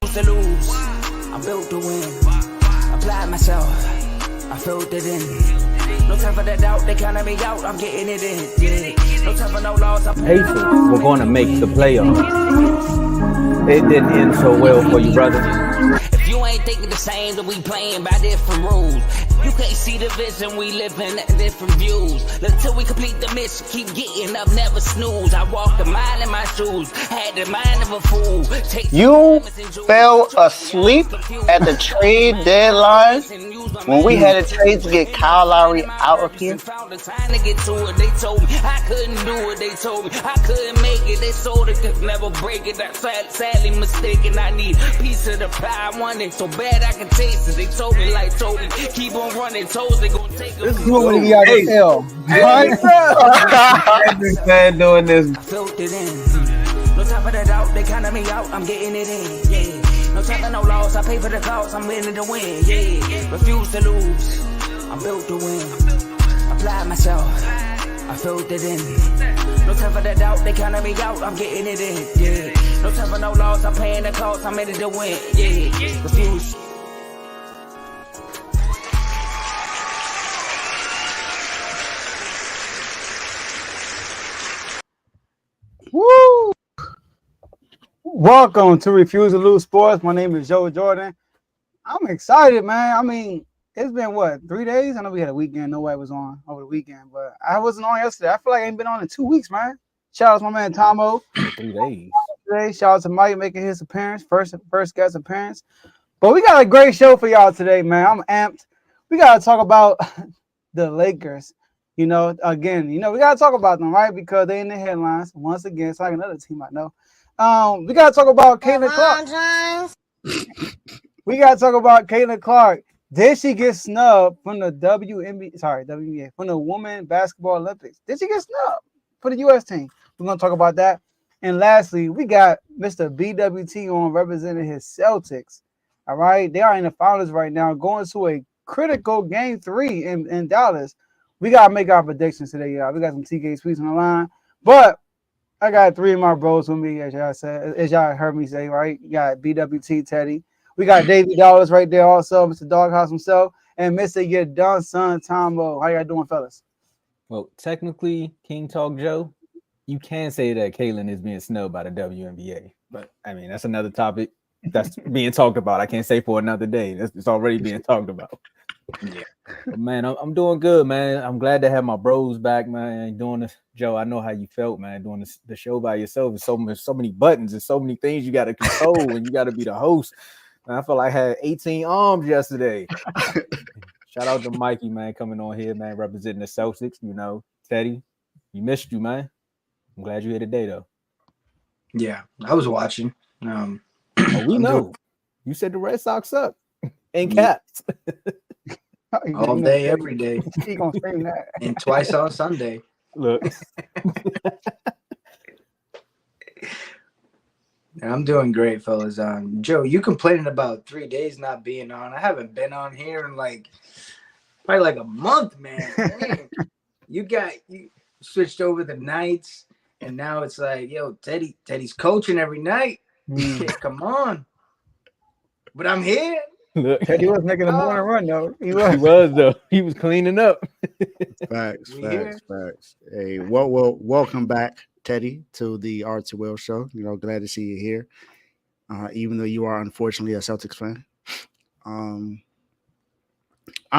refuse to lose. I'm built to win. Apply myself. I filled it in. No time for the doubt. They counted me out. I'm getting it in. Yeah. No time for no loss. Pacers were going to make the playoffs. It didn't end so well for you, brother. If you ain't thinking the same, then we playing by different rules. You can't see the vision, we live in different views. Until we complete the mission, keep getting up, never snooze. I walked a mile in my shoes, had the mind of a fool. You fell asleep at the trade deadline when we had a trade to get Kyle Lowry out of here. They told me I couldn't do it. They told me I couldn't make it. They sold it, could never break it. That's sadly mistaken. I need a piece of the pie. I want it so bad I can taste it. They told me like Toby, keep on running toes. They gonna take this is what we got to tell. I've been doing this. I filled it in. No time for the doubt. They counted me out. I'm getting it in. Yeah. No time for no loss. I pay for the cost. I'm winning to win. Yeah. Refuse to lose. I'm built to win. Apply myself. I filled it in. No time for the doubt. They counted me out. I'm getting it in. Yeah. No time for no loss. I'm paying the cost. I'm in it to win. Yeah. Refuse. Woo! Welcome to Refuse to Lose Sports. My name is Joe Jordan. I'm excited, man. I mean, it's been what, 3 days? I know we had a weekend. Nobody was on over the weekend, but I wasn't on yesterday. I feel like I ain't been on in 2 weeks, man. Shout out to my man Tomo. 3 days. Today, shout out to Mike making his appearance, first guest appearance. But we got a great show for y'all today, man. I'm amped. We gotta talk about the Lakers. You know, again, we gotta talk about them, right? Because they in the headlines once again. It's like another team I know. We gotta talk about Caitlin Clark. We gotta talk about Caitlin Clark. Did she get snubbed from the WNBA, from the Women Basketball Olympics? Did she get snubbed for the U.S. team? We're gonna talk about that. And lastly, we got Mr. BWT on representing his Celtics. All right, they are in the finals right now, going to a critical game 3 in Dallas. We gotta make our predictions today, y'all. We got some TK tweets on the line, but I got 3 of my bros with me, as y'all heard me say, right? You got BWT Teddy. We got Davey Dollars right there also, Mr. Doghouse himself, and Mr. Your Done Son Tombo. How y'all doing, fellas? Well, technically, King Talk Joe, you can say that Caitlin is being snubbed by the WNBA, but I mean that's another topic that's being talked about. I can't say for another day. It's already being talked about. Yeah, but man, I'm doing good, man. I'm glad to have my bros back, man. Doing this, Joe. I know how you felt, man. Doing the show by yourself. There's so many buttons and so many things you got to control, and you got to be the host. And I felt like I had 18 arms yesterday. Shout out to Mikey, man, coming on here, man, representing the Celtics. You know, Teddy, we missed you, man. I'm glad you're here today, though. Yeah, I was watching. We know. You said the Red Sox up in caps. All day, every day. He gonna say that. And twice on Sunday. Look. I'm doing great, fellas. Joe, you complaining about 3 days not being on. I haven't been on here in probably like a month, man. You switched over the nights, and now it's like, yo, Teddy's coaching every night. Yeah, come on. But I'm here. Look. Teddy was making a morning run, though. He was, though. He was cleaning up. Facts. Hey, welcome back, Teddy, to the Arts Will show. Glad to see you here. Even though you are unfortunately a Celtics fan. I'm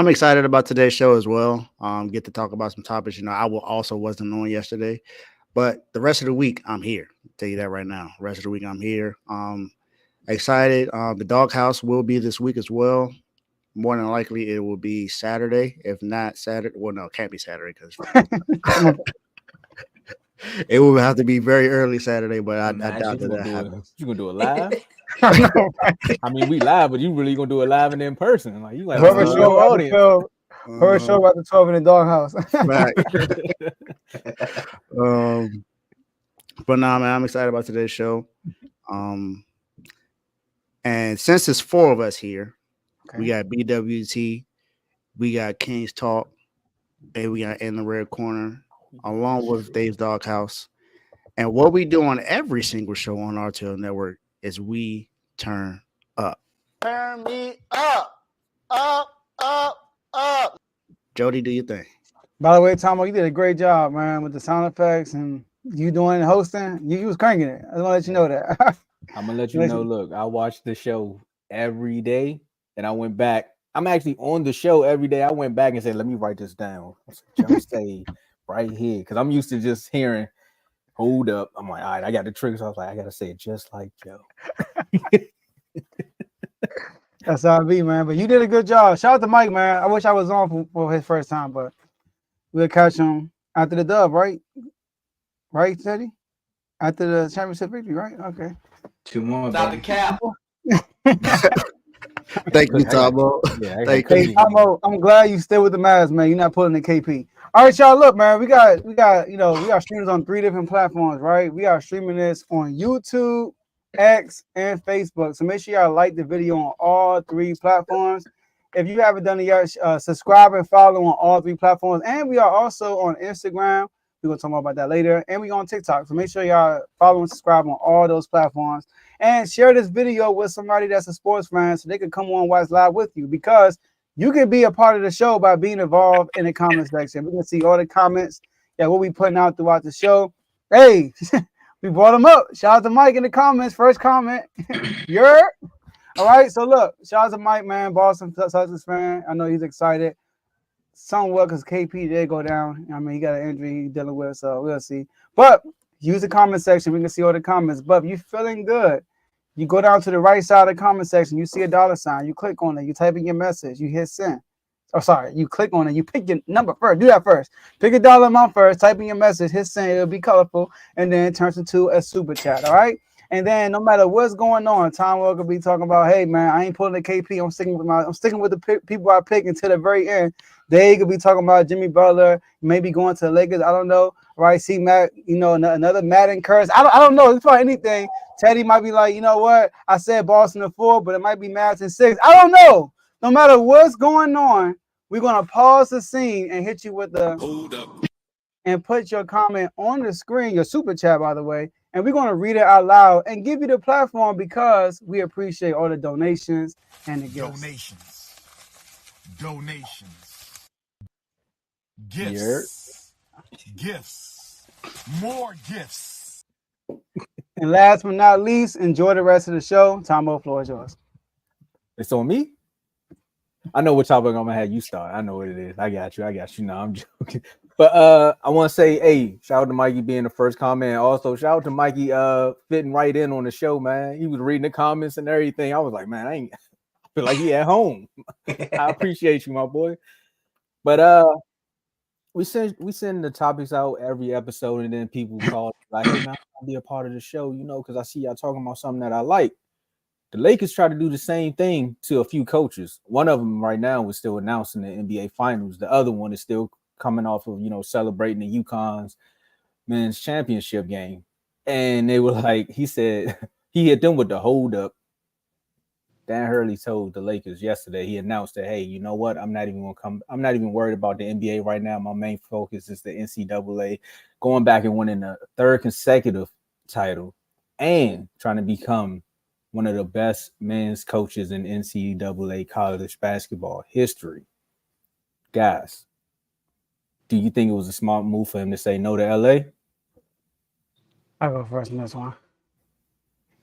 excited about today's show as well. Get to talk about some topics. I wasn't on yesterday, but the rest of the week I'm here. I'll tell you that right now. The rest of the week I'm here. Excited. The Doghouse will be this week as well. More than likely, it will be Saturday. If not Saturday, well, no, it can't be Saturday because it will have to be very early Saturday. But I doubt that happens. You gonna do it live? I mean, we live, but you really gonna do it live and in person? Like you like whoever show about the 12 in the Doghouse. Right. But nah, man, I'm excited about today's show. And since it's 4 of us here, we got BWT, we got King's Talk, and we got In the Red Corner, along with Dave's Doghouse. And what we do on every single show on RTL Network is we turn up. Turn me up, up. Jody, do your thing. By the way, Tomo, you did a great job, man, with the sound effects and you doing the hosting. You was cranking it. I just want to let you know that. I'm gonna let you know. Look, I watched the show every day, and I went back. I'm actually on the show every day. I went back and said, "Let me write this down." Jump say right here, because I'm used to just hearing "hold up." I'm like, all right, I got the tricks. I was like, I gotta say it just like Joe. That's how it be, man. But you did a good job. Shout out to Mike, man. I wish I was on for his first time, but we'll catch him after the dub, right? Right, Teddy? After the championship victory, right? Okay. 2 more. Stop the cap. Thank you, Tomo. Yeah, Thank Hey, you. Tomo, I'm glad you stay with the Mavs, man. You're not pulling the KP. All right, y'all. Look, man, we got streamers on 3 different platforms, right? We are streaming this on YouTube, X, and Facebook. So make sure y'all like the video on all 3 platforms. If you haven't done it yet, subscribe and follow on all 3 platforms. And we are also on Instagram. We're going to talk more about that later. And we're on TikTok. So make sure y'all follow and subscribe on all those platforms. And share this video with somebody that's a sports fan so they can come on and watch live with you, because you can be a part of the show by being involved in the comment section. We can see all the comments that we'll be putting out throughout the show. Hey, we brought them up. Shout out to Mike in the comments. First comment. You're all right. So look, shout out to Mike, man, Boston Celtics fan. I know he's excited. Somewhat because KP did go down. I mean, he got an injury he's dealing with, so we'll see. But use the comment section. We can see all the comments. But if you're feeling good, you go down to the right side of the comment section. You see a $sign. You click on it. You type in your message. You hit send. Oh, sorry. You click on it. You pick your number first. Do that first. Pick a dollar amount first. Type in your message. Hit send. It'll be colorful. And then it turns into a super chat. All right? And then no matter what's going on, Tom will be talking about, hey, man, I ain't pulling the KP. I'm sticking with the people I pick until the very end. They could be talking about Jimmy Butler, maybe going to the Lakers. I don't know. Right? See Matt, another Madden curse. I don't know. It's probably anything. Teddy might be like, you know what? I said Boston in 4, but it might be Mavs in 6. I don't know. No matter what's going on, we're gonna pause the scene and hit you with the hold up and put your comment on the screen, your super chat, by the way, and we're gonna read it out loud and give you the platform because we appreciate all the donations and the gifts. Donations. Gifts. Gifts. More gifts. And last but not least, enjoy the rest of the show. Tomo, floor is yours. It's on me. I know what topic I'm gonna have you start. I know what it is. I got you. No, I'm joking. But I want to say, hey, shout out to Mikey being the first comment. Also, shout out to Mikey fitting right in on the show, man. He was reading the comments and everything. I was like, man, I feel like he at home. I appreciate you, my boy. But we send the topics out every episode, and then people call like, hey, man, I'll be a part of the show, because I see y'all talking about something that I like. The Lakers try to do the same thing to a few coaches. One of them right now is still announcing the NBA Finals. The other one is still coming off of, celebrating the UConn's men's championship game. And they were like, he said he hit them with the hold up. Dan Hurley told the Lakers yesterday, he announced that, hey, you know what? I'm not even worried about the NBA right now. My main focus is the NCAA, going back and winning a 3rd consecutive title and trying to become one of the best men's coaches in NCAA college basketball history. Guys, do you think it was a smart move for him to say no to LA? I'll go first on this one.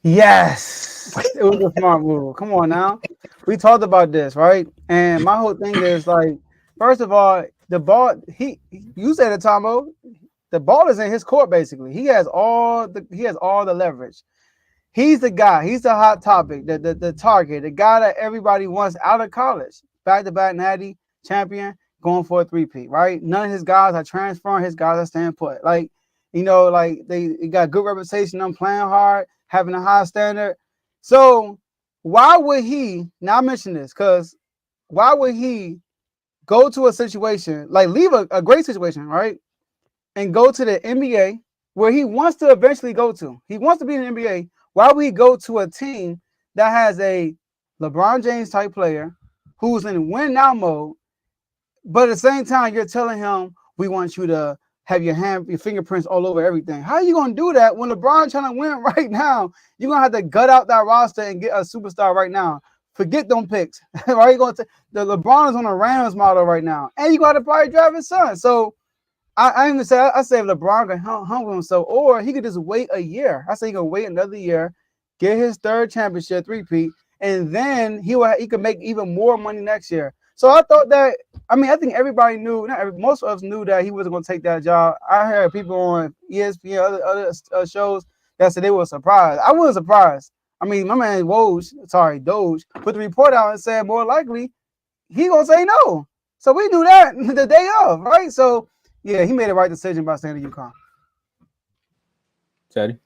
Yes, it was a smart move. Come on now. We talked about this, right? And my whole thing is like, first of all, the ball, you said it, Tomo, the ball is in his court, basically. He has all the leverage. He's the guy, he's the hot topic, the target, the guy that everybody wants out of college. Back-to-back natty, champion, going for a 3-peat, right? None of his guys are transferring, his guys are staying put. Like, they got good reputation, them playing hard, having a high standard. So why would he, now I mention this, because why would he go to a situation, like leave a great situation, right? And go to the NBA where he wants to eventually go to. He wants to be in the NBA. Why would he go to a team that has a LeBron James type player who's in win now mode, but at the same time, you're telling him, we want you to have your fingerprints all over everything. How are you gonna do that when LeBron trying to win right now? You're gonna have to gut out that roster and get a superstar right now. Forget them picks. Right? You're going to the LeBron is on a Rams model right now, and you got to probably drive his son. So I even say I say if LeBron can humble himself, or he could just wait a year. I say he can wait another year, get his third championship three-peat, and then he could make even more money next year. So I thought that. I mean, I think everybody knew. Most of us knew that he wasn't going to take that job. I heard people on ESPN, other shows that said they were surprised. I wasn't surprised. I mean, my man Doge, put the report out and said more likely he gonna say no. So we knew that the day of, right? So yeah, he made the right decision by staying at UConn. Teddy?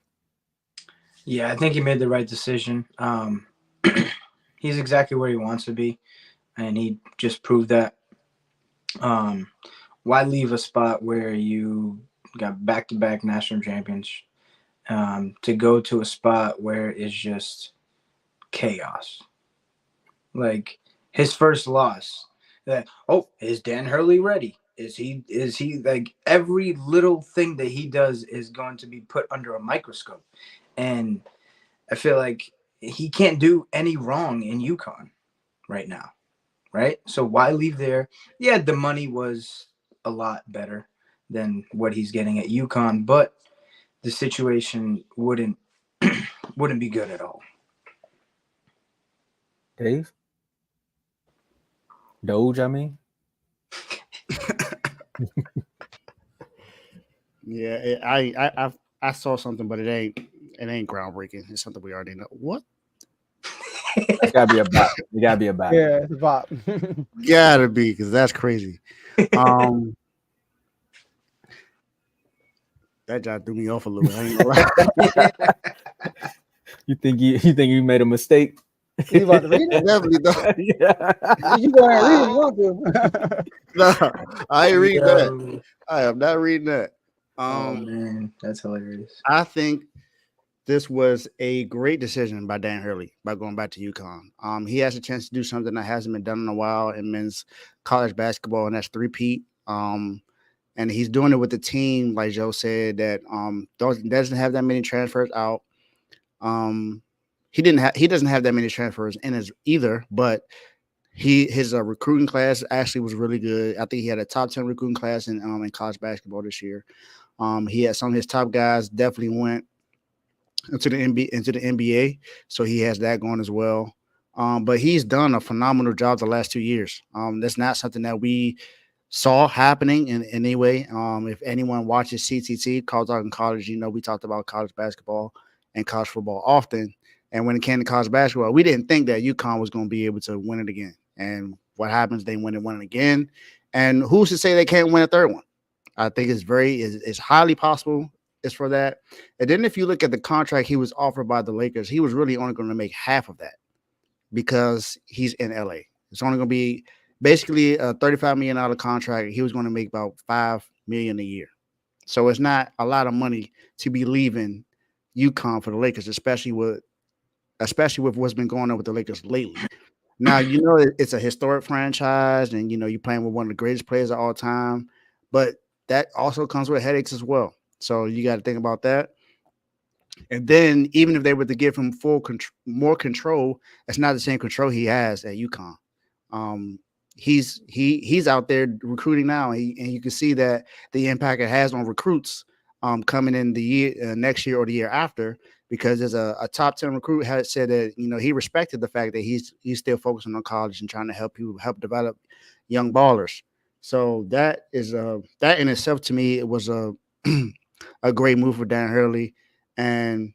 Yeah, I think he made the right decision. He's exactly where he wants to be, and he just proved that. Why leave a spot where you got back-to-back national champions to go to a spot where it's just chaos? Like his first loss, is Dan Hurley ready? Is he like every little thing that he does is going to be put under a microscope? And I feel like he can't do any wrong in UConn right now, right? So why leave there? Yeah, the money was a lot better than what he's getting at UConn, but the situation wouldn't be good at all. Dave? Doge, I mean? Yeah, I saw something, but it ain't groundbreaking. It's something we already know. What? It's gotta be a bot. It gotta be a bot. Yeah, it's a bop. Gotta be, because that's crazy. That job threw me off a little. I ain't gonna lie. You think you made a mistake? He's about to read it. Definitely don't. Yeah. You go ahead and read it. You want to? No, I ain't reading that. I am not reading that. Oh man, that's hilarious. I think this was a great decision by Dan Hurley by going back to UConn. He has a chance to do something that hasn't been done in a while in men's college basketball, and that's three-peat. And he's doing it with the team, like Joe said, that doesn't have that many transfers out. He doesn't have that many transfers in his either, but his recruiting class actually was really good. I think he had a top 10 recruiting class in college basketball this year. He had some of his top guys definitely went into the NBA, so he has that going as well. But he's done a phenomenal job the last 2 years. That's not something that we saw happening in any way. If anyone watches CTT, Talking College, we talked about college basketball and college football often. And when it came to college basketball, we didn't think that UConn was going to be able to win it again. And what happens? They win it again. And who's to say they can't win a third one? I think it's highly possible. It's for that. And then if you look at the contract he was offered by the Lakers, he was really only going to make half of that because he's in LA. It's only going to be basically a $35 million contract. He was going to make about $5 million a year. So it's not a lot of money to be leaving UConn for the Lakers, especially with what's been going on with the Lakers lately. Now, it's a historic franchise, and you're playing with one of the greatest players of all time, but that also comes with headaches as well. So you got to think about that. And then even if they were to give him more control, it's not the same control he has at UConn. He's out there recruiting now, and you can see that the impact it has on recruits coming in the year next year or the year after, because there's a top 10 recruit had said that he respected the fact that he's still focusing on college and trying to help develop young ballers. So that in itself, to me, it was a great move for Dan Hurley. And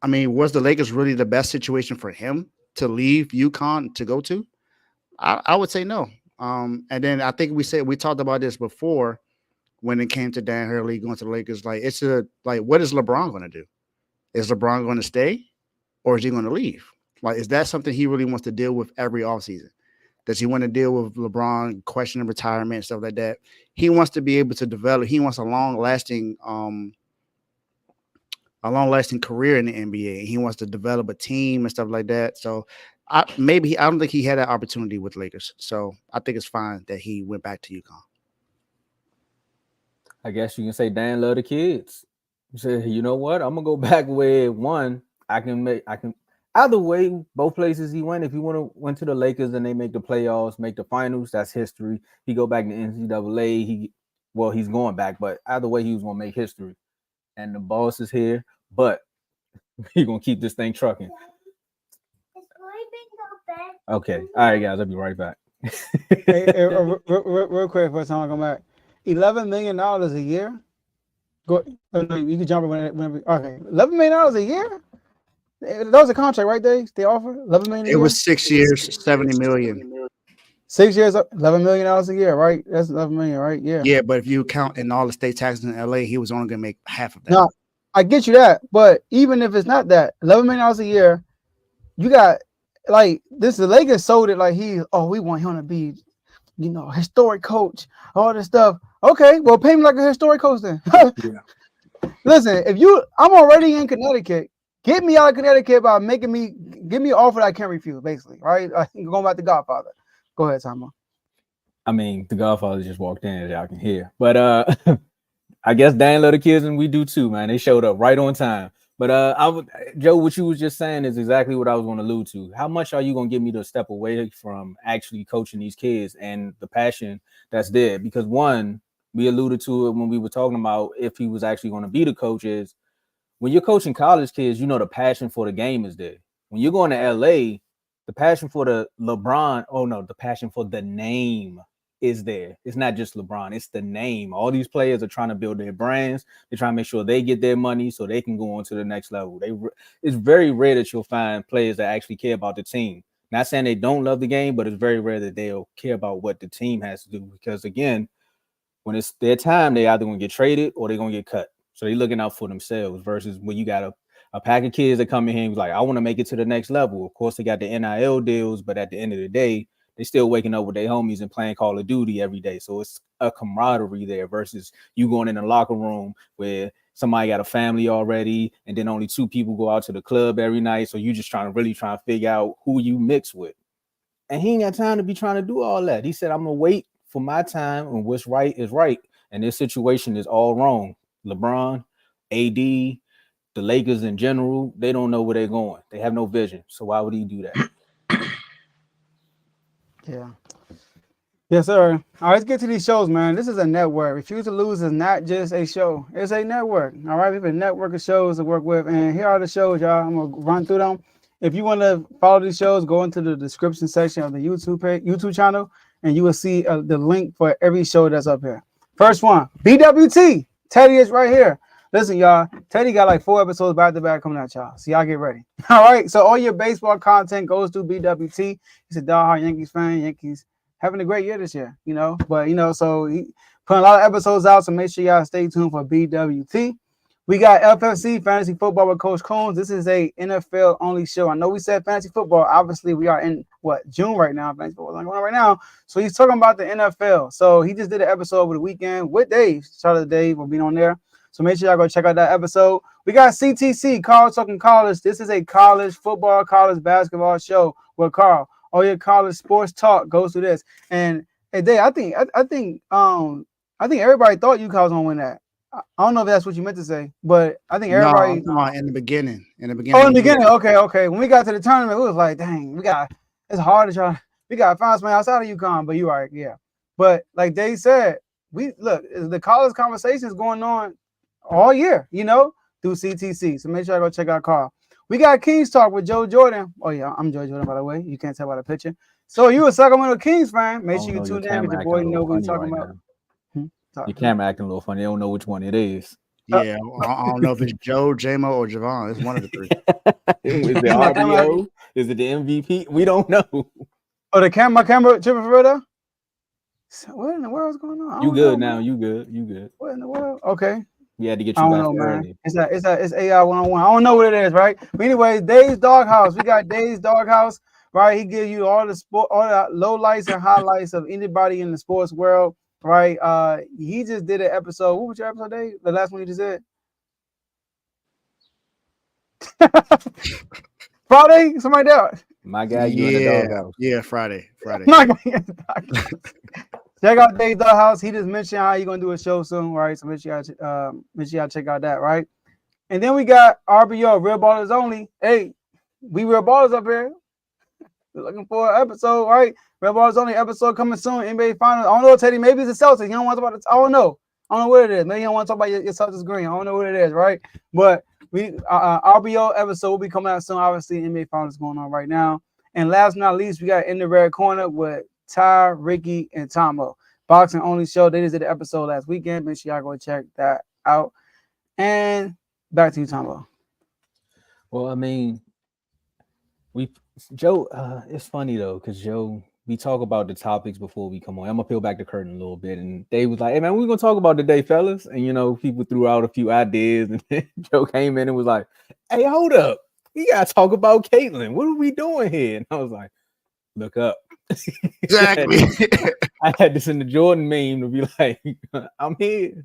I mean, was the Lakers really the best situation for him to leave UConn to go to? I would say no. And then I think we talked about this before when it came to Dan Hurley going to the Lakers. What is LeBron going to do? Is LeBron going to stay, or is he going to leave? Is that something he really wants to deal with every offseason? Does he want to deal with LeBron questioning retirement and stuff like that? He wants to be able to develop. He wants a long-lasting career in the NBA. He wants to develop a team and stuff like that. So I don't think he had that opportunity with Lakers. So I think it's fine that he went back to UConn. I guess you can say Dan love the kids. You say, you know what? I'm gonna go back where one I can either way, both places he went. If he went to the Lakers and they make the playoffs, make the finals, that's history. He go back to NCAA. He's going back, but either way, he was gonna make history. And the boss is here, but he gonna keep this thing trucking. Okay, all right, guys, I'll be right back. Real quick, first time I come back. $11 million a year. Go. No, you can jump in whenever. Okay, $11 million a year. That was a contract, right? They offer $11 million. It was 6 years, 70 million. 6 years, $11 million a year, right? That's $11 million, right? Yeah. Yeah, but if you count in all the state taxes in LA, he was only gonna make half of that. No, I get you that, but even if it's not that, $11 million a year, you got like this. The Lakers sold it like we want him to be, historic coach, all this stuff. Okay, well, pay me like a historic coach then. Yeah. Listen, I'm already in Connecticut. Get me out of Connecticut by give me an offer that I can't refuse, basically, right? Going back to Godfather. Go ahead, Tomo. I mean, the Godfather just walked in, as y'all can hear. But I guess Dan love the kids, and we do too, man. They showed up right on time. But Joe, what you was just saying is exactly what I was going to allude to. How much are you going to get me to step away from actually coaching these kids and the passion that's there? Because one, we alluded to it when we were talking about if he was actually going to be the coach is when you're coaching college kids, the passion for the game is there. When you're going to LA, the passion for the passion for the name is there. It's not just LeBron, it's the name. All these players are trying to build their brands. They're trying to make sure they get their money so they can go on to the next level. It's very rare that you'll find players that actually care about the team. Not saying they don't love the game, but it's very rare that they'll care about what the team has to do. Because again, when it's their time, they either going to get traded or they're going to get cut. So they're looking out for themselves versus when you got a pack of kids that come in here and like, I want to make it to the next level. Of course, they got the NIL deals, but at the end of the day, they still waking up with their homies and playing Call of Duty every day. So it's a camaraderie there versus you going in the locker room where somebody got a family already and then only two people go out to the club every night. So you just trying to figure out who you mix with. And he ain't got time to be trying to do all that. He said, I'm going to wait for my time and what's right is right. And this situation is all wrong. LeBron, AD, the Lakers in general, they don't know where they're going. They have no vision. So why would he do that? Yeah. Yes, sir. All right, let's get to these shows, man. This is a network. Refuse to Lose is not just a show. It's a network. All right, we have a network of shows to work with. And here are the shows, y'all. I'm going to run through them. If you want to follow these shows, go into the description section of the YouTube channel, and you will see the link for every show that's up here. First one, BWT. Teddy is right here. Listen, y'all, Teddy got like 4 episodes back to back coming at y'all. So y'all get ready. All right. So all your baseball content goes through BWT. He's a diehard Yankees fan. Yankees having a great year this year, But so he putting a lot of episodes out. So make sure y'all stay tuned for BWT. We got FFC Fantasy Football with Coach Coombs. This is a NFL only show. I know we said fantasy football. Obviously, we are in June right now. Fantasy football is going on right now. So he's talking about the NFL. So he just did an episode over the weekend with Dave. Shout out to Dave for being on there. So make sure y'all go check out that episode. We got CTC, Carl Talking College. This is a college football, college basketball show with Carl. All your college sports talk goes through this. And Dave, I think everybody thought UConn was gonna win that. I don't know if that's what you meant to say, but I think everybody. No, in the beginning. Oh, in the beginning. Okay. When we got to the tournament, it was like, dang, it's hard to try. We got to find somebody outside of UConn, but you're right, yeah. But like Dave said, the college conversation is going on all year, through CTC. So make sure I go check out Carl. We got Kings Talk with Joe Jordan. Oh, yeah, I'm Joe Jordan, by the way. You can't tell by the picture. So you a Sacramento Kings fan. Make sure you tune in with your boy know what we're talking about. Your camera acting a little funny. They don't know which one it is. Yeah, I don't know if it's Joe, J-Mo, or Javon. It's one of the three. Is it RBO? Is it the MVP? We don't know. Oh, my camera tripping for real though? What in the world is going on? You good now. You good. What in the world? Okay. We had to get you back early. It's AI 101. I don't know what it is, right? But anyway, Dave's Doghouse. We got Dave's Doghouse, right? He gives you all the lowlights and highlights of anybody in the sports world, right? He just did an episode. What was your episode, Dave? The last one you just did? Friday? Somebody there? My guy, you in the Doghouse. Yeah, Friday. My guy in the Doghouse. Check out Dave's House. He just mentioned how he's gonna do a show soon, right? So make sure you gotta check out that, right? And then we got RBO, Real Ballers Only. Hey, we Real Ballers up here. We're looking for an episode, right? Real Ballers Only episode coming soon. NBA Finals. I don't know, Teddy. Maybe it's the Celtics. You don't want to talk about it. I don't know. I don't know what it is. Maybe you don't want to talk about your Celtics green. I don't know what it is, right? But we RBO episode will be coming out soon. Obviously, NBA Finals going on right now. And last but not least, we got In the Red Corner with Ty, Ricky, and Tomo. Boxing only show. They just did the episode last weekend. Make sure y'all go check that out. And back to you, Tomo. Well, I mean, Joe, it's funny though, because Joe, we talk about the topics before we come on. I'm gonna peel back the curtain a little bit, and Dave was like, "Hey man, we're gonna talk about today, fellas." And you know, people threw out a few ideas, and then Joe came in and was like, "Hey, hold up, we gotta talk about Caitlyn. What are we doing here?" And I was like, "Look up." Exactly. I had this in the Jordan meme to be like, "I'm here."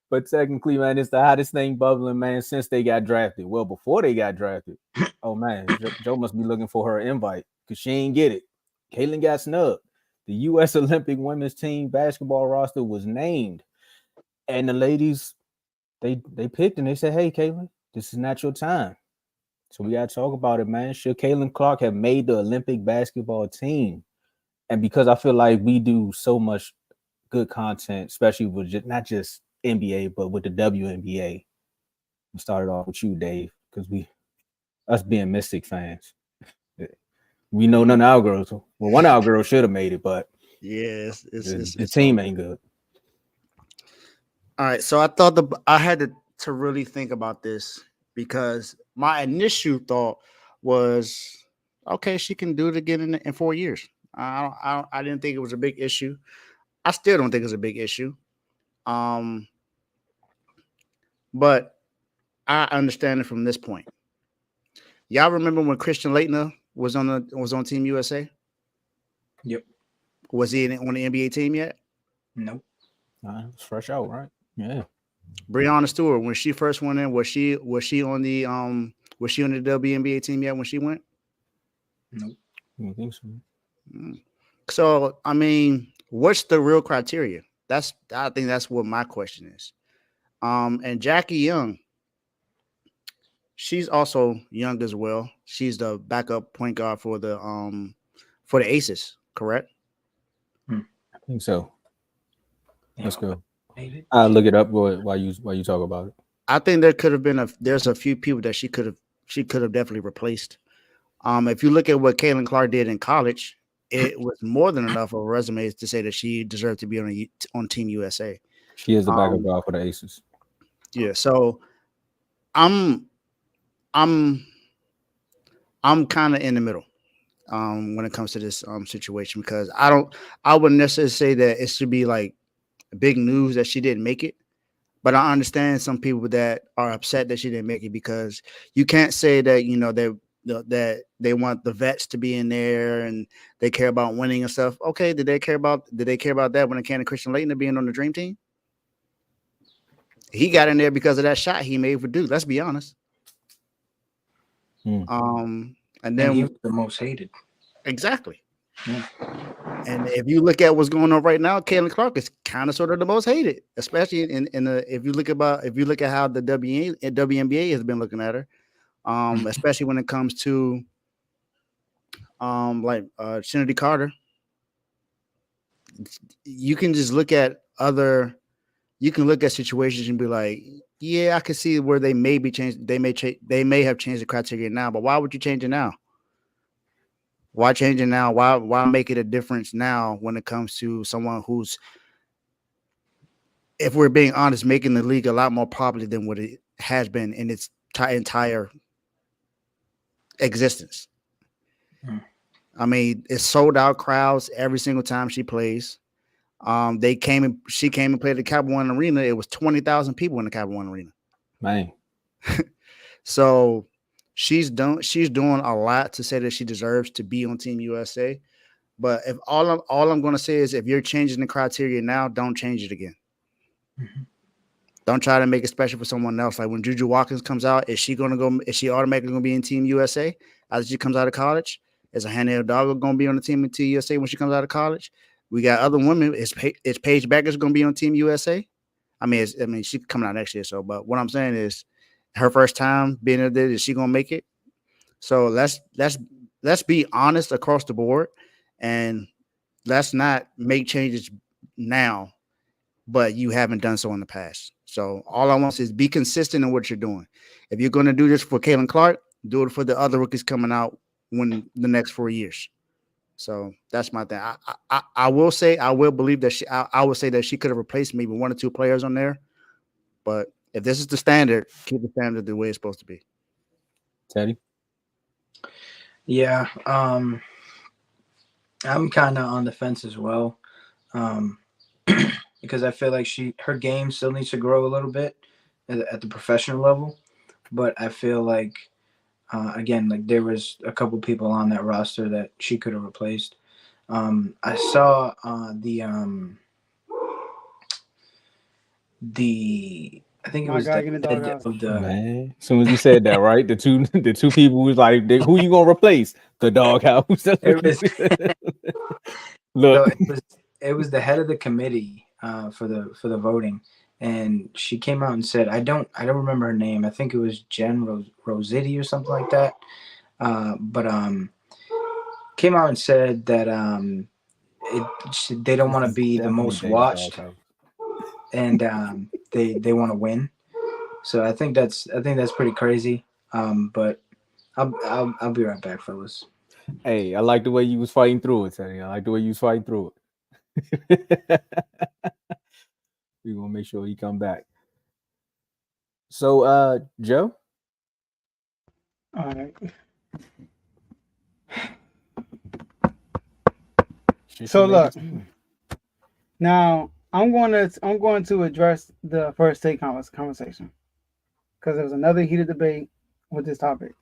But technically, man, it's the hottest thing bubbling, man, since they got drafted. Well, before they got drafted. Oh, man, Joe must be looking for her invite because she ain't get it. Caitlyn got snubbed. The U.S. Olympic women's team basketball roster was named. And the ladies, they picked and they said, "Hey, Caitlyn, this is not your time." So we got to talk about it, man. Should Caitlyn Clark have made the Olympic basketball team? And because I feel like we do so much good content, especially with not just NBA, but with the WNBA. We started off with you, Dave, because us being Mystic fans, we know none of our girls. Well, one of our girls should have made it, but yes, the team ain't good. All right, so I thought I had to really think about this because my initial thought was, okay, she can do it again in 4 years. I didn't think it was a big issue. I still don't think it's a big issue. But I understand it from this point. Y'all remember when Christian Laettner was on Team USA? Yep. Was he on the NBA team yet? Nope. It's fresh out, right? Yeah. Breonna Stewart, when she first went in, was she on the WNBA team yet when she went? Nope. I don't think so. So I mean, what's the real criteria? I think that's what my question is. And Jackie Young, she's also young as well. She's the backup point guard for the Aces, correct? I think so. Let's go. I'll look it up while you talk about it. I think there could have been there's a few people that she could have definitely replaced. If you look at what Caitlyn Clark did in college, it was more than enough of a resume to say that she deserved to be on Team USA. She is the backup guard for the Aces. Yeah, so I'm kind of in the middle when it comes to this situation because I wouldn't necessarily say that it should be like big news that she didn't make it, but I understand some people that are upset that she didn't make it because you can't say that that they want the vets to be in there and they care about winning and stuff. Okay, did they care about that when it came to Christian Laettner being on the Dream Team? He got in there because of that shot he made for Duke. Let's be honest. And then he was the most hated. Exactly. Yeah. And if you look at what's going on right now, Caitlyn Clark is kind of sort of the most hated, especially if you look at how the WNBA has been looking at her, especially when it comes to Shinity Carter. You can just look at situations and be like, yeah, I can see where they may be changed. They may have changed the criteria now, but why would you change it now? Why change it now? Why make it a difference now when it comes to someone who's, if we're being honest, making the league a lot more popular than what it has been in its entire existence? I mean, it's sold out crowds every single time she plays. She came and played at the Capital One Arena. It was 20,000 people in the Capital One Arena. Man. So she's doing a lot to say that she deserves to be on Team USA. But if all I'm going to say is if you're changing the criteria now, don't change it again. Mm-hmm. Don't try to make it special for someone else. Like when Juju Watkins comes out, is she automatically going to be in Team USA after she comes out of college? Is a Hannah Hidalgo going to be on the team in Team USA when she comes out of college? We got other women. Is Paige Beckers going to be on Team USA? I mean, she's coming out next year. So, but what I'm saying is, her first time being there, is she going to make it? So let's be honest across the board, and let's not make changes now, but you haven't done so in the past. So all I want is be consistent in what you're doing. If you're going to do this for Caitlin Clark, do it for the other rookies coming out when the next 4 years. So that's my thing. I will say, I will believe that I would say that she could have replaced maybe 1 or 2 players on there. But if this is the standard, keep the standard the way it's supposed to be. Teddy? Yeah. I'm kind of on the fence as well. Because I feel like her game still needs to grow a little bit at the professional level. But I feel like, again, like there was a couple people on that roster that she could have replaced. I saw I think it was the head of the. Man, as soon as you said that, right? The two people was like, who you gonna replace? The doghouse. Look, So it was the head of the committee for the voting, and she came out and said, I don't remember her name. I think it was Jen Rossetti or something like that. But came out and said that they don't want to be the most watched, and they want to win. So I think that's pretty crazy. But I'll be right back, fellas. Hey, I like the way you was fighting through it, Teddy. I like the way you was fighting through it. We gonna make sure he come back. So, Joe. All right. So look, now I'm going to address the first take conversation because there was another heated debate with this topic.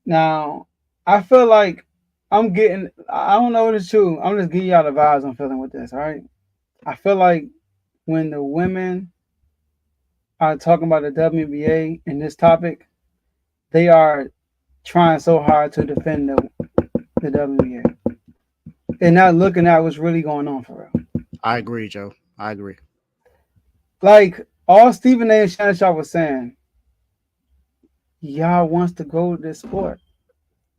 Now, I feel like I don't know if it's true. I'm just giving y'all the vibes I'm feeling with this, all right? I feel like when the women are talking about the WNBA in this topic, they are trying so hard to defend the WNBA and not looking at what's really going on for real. I agree, Joe. I agree. Like all Stephen A. and Shannon Sharp was saying, y'all wants to grow this sport.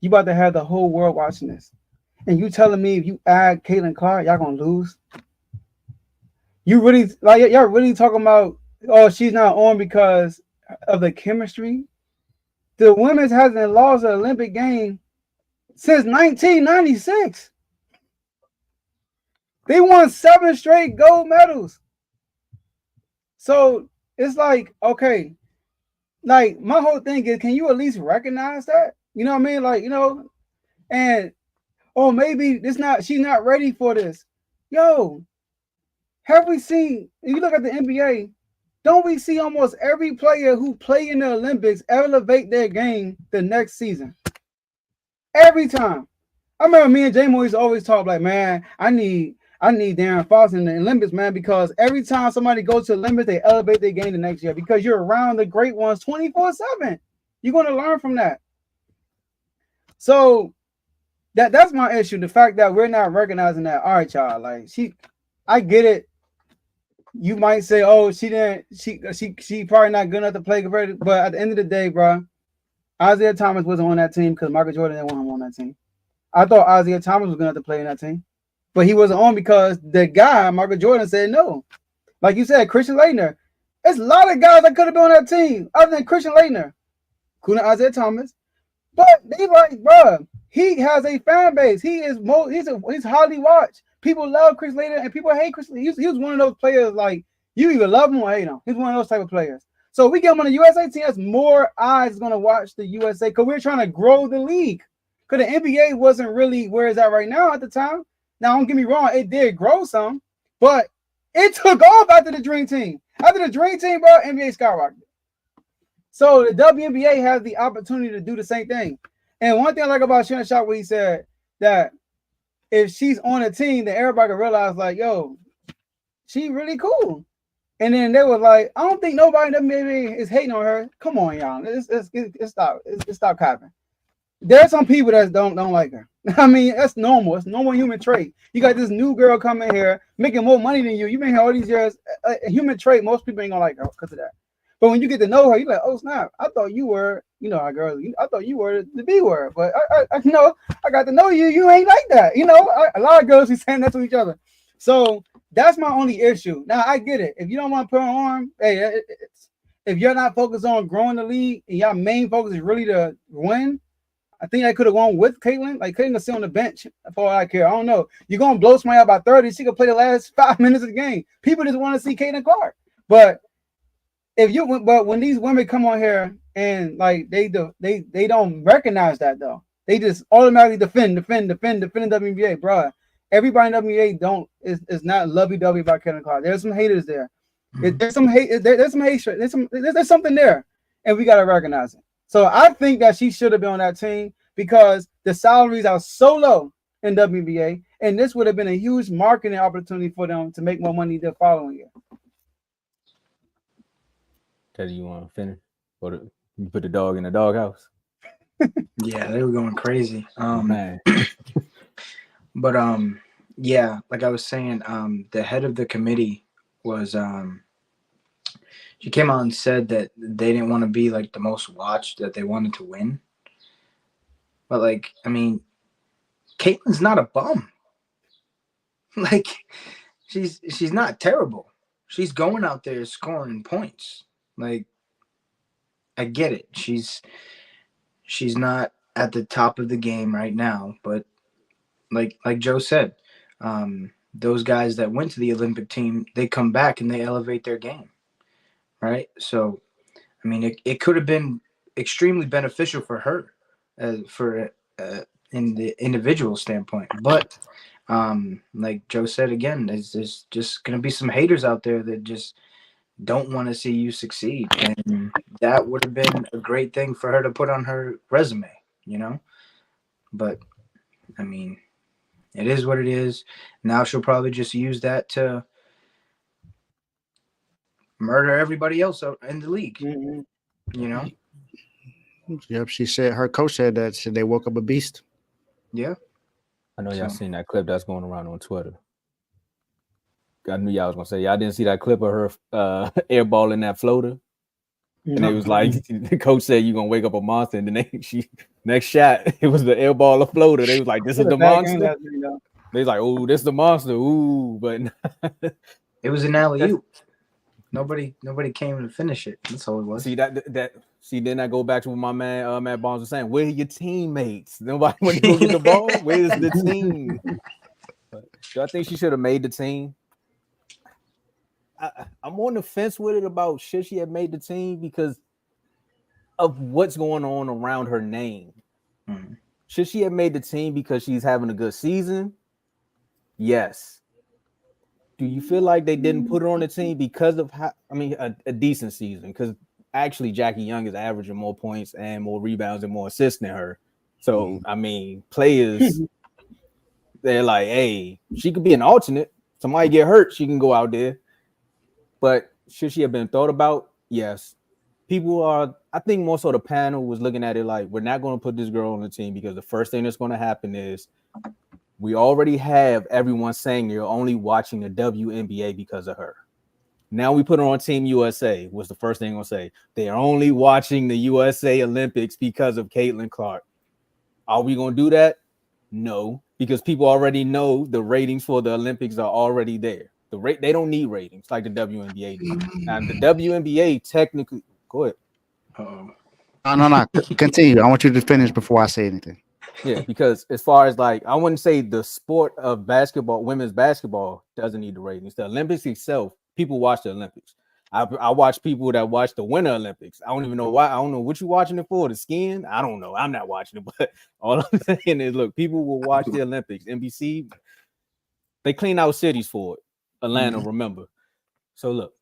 You about to have the whole world watching this. And you telling me if you add Caitlin Clark, y'all gonna lose? You really y'all really talking about, oh, she's not on because of the chemistry? The women's hasn't lost an Olympic game since 1996. They won 7 straight gold medals. So it's like, okay, like my whole thing is, can you at least recognize that? You know what I mean? Like, you know, and maybe she's not ready for this. Yo, have we seen, if you look at the NBA, don't we see almost every player who play in the Olympics elevate their game the next season? Every time. I remember me and J-Mo used to always talk like, man, I need Darren Fox in the Olympics, man, because every time somebody goes to the Olympics, they elevate their game the next year because you're around the great ones 24/7. You're going to learn from that. So that's my issue. The fact that we're not recognizing that. All right, y'all. Like I get it. You might say, oh, she probably not good enough to play competitive. But at the end of the day, bro, Isaiah Thomas wasn't on that team because Michael Jordan didn't want him on that team. I thought Isaiah Thomas was going to have to play in that team. But he wasn't on because the guy, Michael Jordan, said no. Like you said, Christian Laettner. There's a lot of guys that could have been on that team other than Christian Laettner, including Isaiah Thomas. But they like, bro, he has a fan base. He's highly watched. People love Chris Laettner and people hate Chris. He was one of those players like you either love him or hate him. He's one of those type of players. So we get him on the USA team. That's more eyes going to watch the USA because we're trying to grow the league. Because the NBA wasn't really where it's at right now at the time. Now, don't get me wrong, it did grow some, but it took off after the Dream Team. After the Dream Team, bro, NBA skyrocketed. So the WNBA has the opportunity to do the same thing. And one thing I like about Shannon Sharp, where he said that if she's on a team, then everybody can realize, like, yo, she really cool. And then they were like, I don't think nobody in the WNBA is hating on her. Come on, y'all. Let's stop. Let's stop capping. there's some people that don't like her. I mean, that's normal. It's normal human trait. You got this new girl coming here making more money than you. You've been here all these years. A human trait. Most people ain't gonna like her because of that. But when you get to know her, you're like, oh snap! I thought you were, our girl. I thought you were the B word. But I got to know you. You ain't like that. A lot of girls be saying that to each other. So that's my only issue. Now I get it. If you don't want to put on arm, hey, if you're not focused on growing the league and your main focus is really to win, I think I could have gone with Caitlyn. Like Caitlyn can sit on the bench for all I care. I don't know. You're gonna blow somebody out by 30. She could play the last 5 minutes of the game. People just want to see Caitlyn Clark. But when these women come on here and like they don't recognize that though. They just automatically defend the WNBA, bro. Everybody in WNBA is not lovey-dovey about Caitlyn Clark. There's some haters there. There's some hate. There's some hatred. There's something there, and we gotta recognize it. So I think that she should have been on that team because the salaries are so low in WNBA, and this would have been a huge marketing opportunity for them to make more money the following year. Teddy, you want to finish? Or you put the dog in the doghouse? Yeah, they were going crazy. Man. But yeah, like I was saying, the head of the committee was she came out and said that they didn't want to be like the most watched, that they wanted to win. But like, I mean, Caitlyn's not a bum. Like, she's not terrible. She's going out there scoring points. Like, I get it. She's not at the top of the game right now, but like Joe said, those guys that went to the Olympic team, they come back and they elevate their game, right? So, I mean, it could have been extremely beneficial for her, in the individual standpoint. But like Joe said again, there's just gonna be some haters out there that just don't want to see you succeed, and that would have been a great thing for her to put on her resume, But I mean, it is what it is. Now she'll probably just use that to murder everybody else in the league. Yep, she said her coach said that they woke up a beast. Yeah. I know y'all seen that clip that's going around on Twitter. I knew y'all was gonna say y'all didn't see that clip of her airballing that floater. And it was like the coach said you're gonna wake up a monster, and then next shot it was the airball of floater. They was like, "This is the monster." They was like, "Oh, this is the monster." Ooh, but it was an alley-oop. Nobody came to finish it. That's all it was. See See, then I go back to what my man Matt Barnes was saying. Where are your teammates? Nobody went to go get the ball. Where's the team? So I think she should have made the team. I'm on the fence with it about should she have made the team because of what's going on around her name. Mm-hmm. Should she have made the team because she's having a good season? Yes. Do you feel like they didn't put her on the team because of a decent season? Because actually Jackie Young is averaging more points and more rebounds and more assists than her. So, I mean, players, they're like, hey, she could be an alternate. Somebody get hurt, she can go out there. But should she have been thought about? Yes. People are, I think more so the panel was looking at it like, we're not going to put this girl on the team because the first thing that's going to happen is we already have everyone saying you're only watching the WNBA because of her. Now we put her on Team USA. Was the first thing I'm going to say. They're only watching the USA Olympics because of Caitlyn Clark. Are we going to do that? No, because people already know the ratings for the Olympics are already there. They don't need ratings like the WNBA do. And the WNBA technically, go ahead. No. Continue. I want you to finish before I say anything. Yeah, because as far as like, I wouldn't say the sport of basketball, women's basketball doesn't need the ratings. The Olympics itself, people watch the Olympics. I watch people that watch the Winter Olympics. I don't even know why. I don't know what you're watching it for. The skiing? I don't know. I'm not watching it, but all I'm saying is, look, people will watch the Olympics. NBC, they clean out cities for it. Atlanta, remember. So look,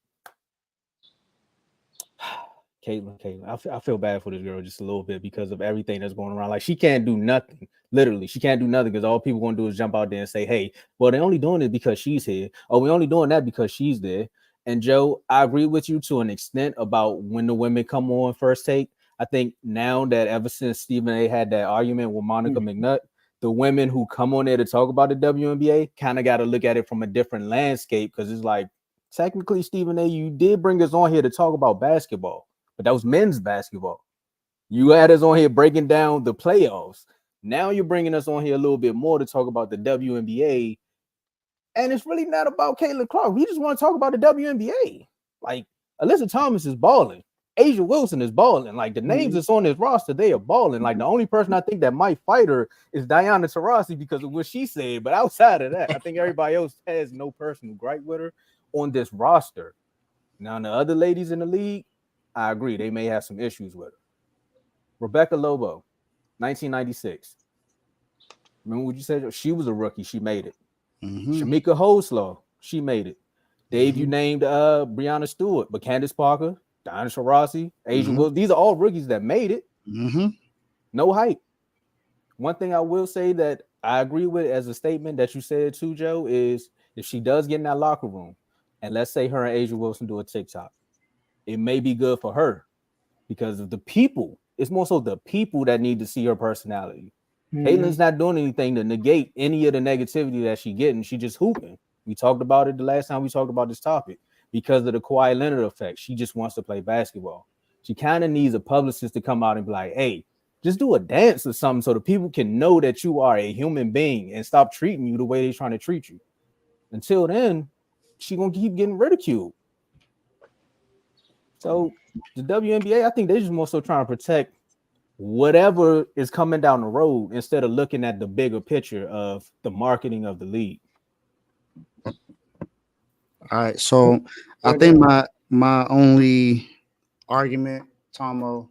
Caitlyn, I feel bad for this girl just a little bit because of everything that's going around. Like, she can't do nothing. Literally, she can't do nothing because all people going to do is jump out there and say, hey, well, they're only doing it because she's here. Oh, we're only doing that because she's there. And Joe, I agree with you to an extent about when the women come on First Take. I think now that ever since Stephen A had that argument with Monica McNutt, the women who come on there to talk about the WNBA kind of got to look at it from a different landscape, because it's like, technically, Stephen A, you did bring us on here to talk about basketball, but that was men's basketball. You had us on here breaking down the playoffs. Now you're bringing us on here a little bit more to talk about the WNBA, and it's really not about Caitlin Clark. We just want to talk about the WNBA. Like, Alyssa Thomas is balling. Asia Wilson is balling. Like, the names that's on this roster, they are balling. Like, the only person I think that might fight her is Diana Taurasi because of what she said. But outside of that, I think everybody else has no personal gripe with her on this roster. Now, the other ladies in the league, I agree. They may have some issues with her. Rebecca Lobo, 1996. Remember what you said? She was a rookie. She made it. Shamika Hoslaw, she made it. Dave, you named Breonna Stewart, but Candace Parker, Diana Taurasi, Asia Wilson, these are all rookies that made it. No hype. One thing I will say that I agree with as a statement that you said too, Joe, is if she does get in that locker room, and let's say her and Asia Wilson do a TikTok, it may be good for her because of the people. It's more so the people that need to see her personality. Caitlin's not doing anything to negate any of the negativity that she's getting. She just hooping. We talked about it the last time we talked about this topic. Because of the Kawhi Leonard effect, she just wants to play basketball. She kind of needs a publicist to come out and be like, hey, just do a dance or something so the people can know that you are a human being and stop treating you the way they're trying to treat you. Until then, she's going to keep getting ridiculed. So the WNBA, I think they're just more so trying to protect whatever is coming down the road instead of looking at the bigger picture of the marketing of the league. All right, so I think my only argument, Tomo,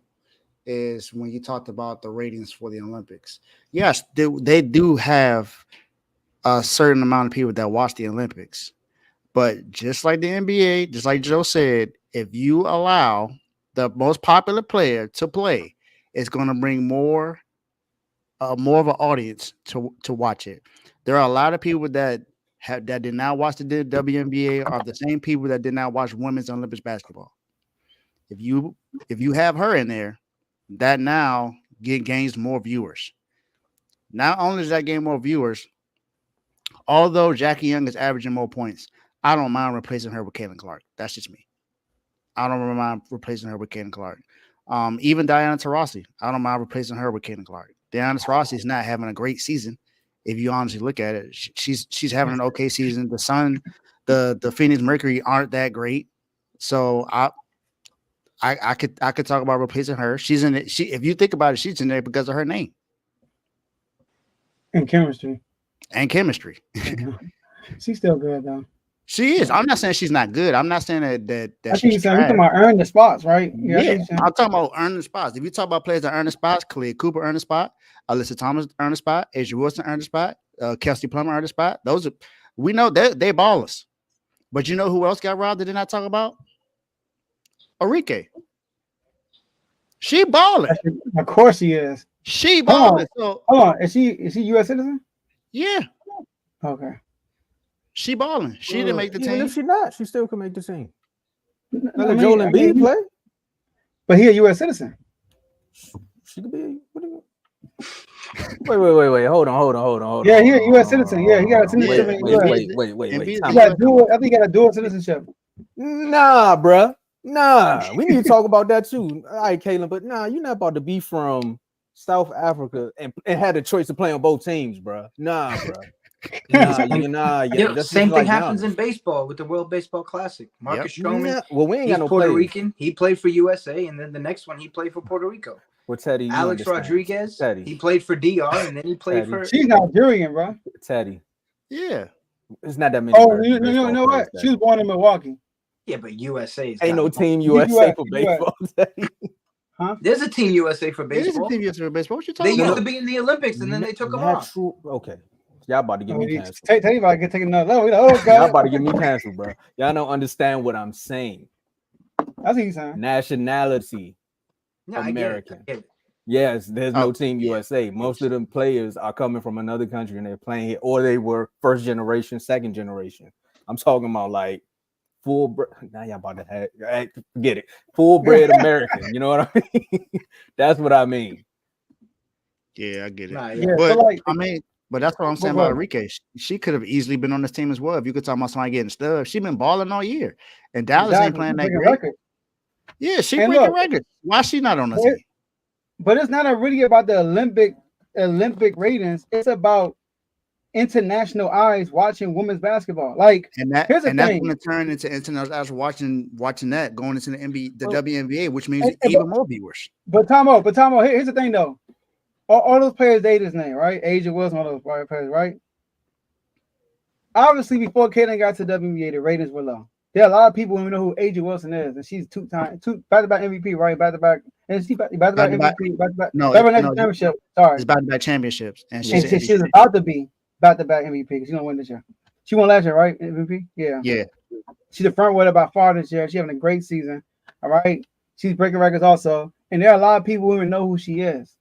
is when you talked about the ratings for the Olympics. Yes, they do have a certain amount of people that watch the Olympics, but just like the NBA, just like Joe said, if you allow the most popular player to play, it's going to bring more of an audience to watch it. There are a lot of people that did not watch the WNBA are the same people that did not watch women's Olympics basketball. If you have her in there, that now gains more viewers. Not only does that gain more viewers, although Jackie Young is averaging more points, I don't mind replacing her with Caitlin Clark. That's just me. I don't mind replacing her with Caitlin Clark. Even Diana Taurasi, I don't mind replacing her with Caitlin Clark. Diana Taurasi is not having a great season. If you honestly look at it, she's having an okay season. The Sun, the Phoenix Mercury aren't that great. So I could talk about replacing her. She's in it. If you think about it, she's in there because of her name and chemistry. She's still good though. She is. I'm not saying she's not good. I'm not saying that I think you're talking about earn the spots, right? Yeah, I'm talking about earning spots. If you talk about players that earn the spots, Khalid Cooper earned a spot, Alyssa Thomas earned a spot, Asia Wilson earned a spot, Kelsey Plummer earned a spot. Those are, we know they ballers. But you know who else got robbed that did not talk about? Enrique. She balling. Of course she is. She balling. Hold on. Is she U.S. citizen? Yeah. Okay. She balling. She didn't make the team. Even if she not, she still can make the team. Let Joel Embiid play. But he a U.S. citizen. She could be. Wait. Hold on. Yeah, he a U.S. citizen. Yeah, he got a citizenship in the U.S. Wait. He got dual. I think he got a dual citizenship. Nah, bruh. Nah, we need to talk about that too. All right, Caitlin, but nah, you're not about to be from South Africa and had a choice to play on both teams, bruh. Nah, bruh. Same thing happens in baseball with the World Baseball Classic. Marcus Stroman, well, we ain't got no Puerto players. Rican. He played for USA, and then the next one he played for Puerto Rico. Well, Teddy, Alex Rodriguez, he played for DR, and then he played for. She's Nigerian, bro. Teddy. Yeah, it's not that many. Oh, you know what? She was born in Milwaukee. Yeah, but USA ain't no team USA for baseball. Huh? There's a team USA for baseball. There's a team USA for baseball. What you talking about? They about? used to be in the Olympics, and then they took them off. Okay. Y'all about to get me canceled. Teddy about to get taken another level. Y'all about to get me canceled, bro. Y'all don't understand what I'm saying. That's what he's saying. Nationality. American. I get it. Yes, there's no team USA. Most of them players are coming from another country and they're playing here, or they were first generation, second generation. I'm talking about like Now y'all about to have forget it. Full-bred American. You know what I mean? That's what I mean. Yeah, I get it. Nah, Yeah, But so like, I mean, but that's what I'm saying about Enrique. She could have easily been on this team as well. If you could talk about somebody getting stuff, she been balling all year, and Dallas ain't playing that great. Record. Yeah, she And breaking look, records. Why she not on the team? But it's not really about the Olympic ratings. It's about international eyes watching women's basketball. Like, And that here's the and that's thing. going to turn into international eyes watching that going into the NBA, the WNBA, which means And- even more viewers. But Tomo, here's the thing though. All those players they just named, right? Asia Wilson, all those players, right? Obviously, before Caitlin got to WNBA, the ratings were low. There are a lot of people who know who Asia Wilson is, and she's back-to-back MVP, right? Back-to-back, and she back-to-back MVP, back-to-back championship. Sorry, it's back-to-back championships, and she's about to be back-to-back MVP. She's gonna win this year. She won last year, right? MVP, yeah. She's the front runner by far this year. She's having a great season. All right, she's breaking records also, and there are a lot of people who even know who she is,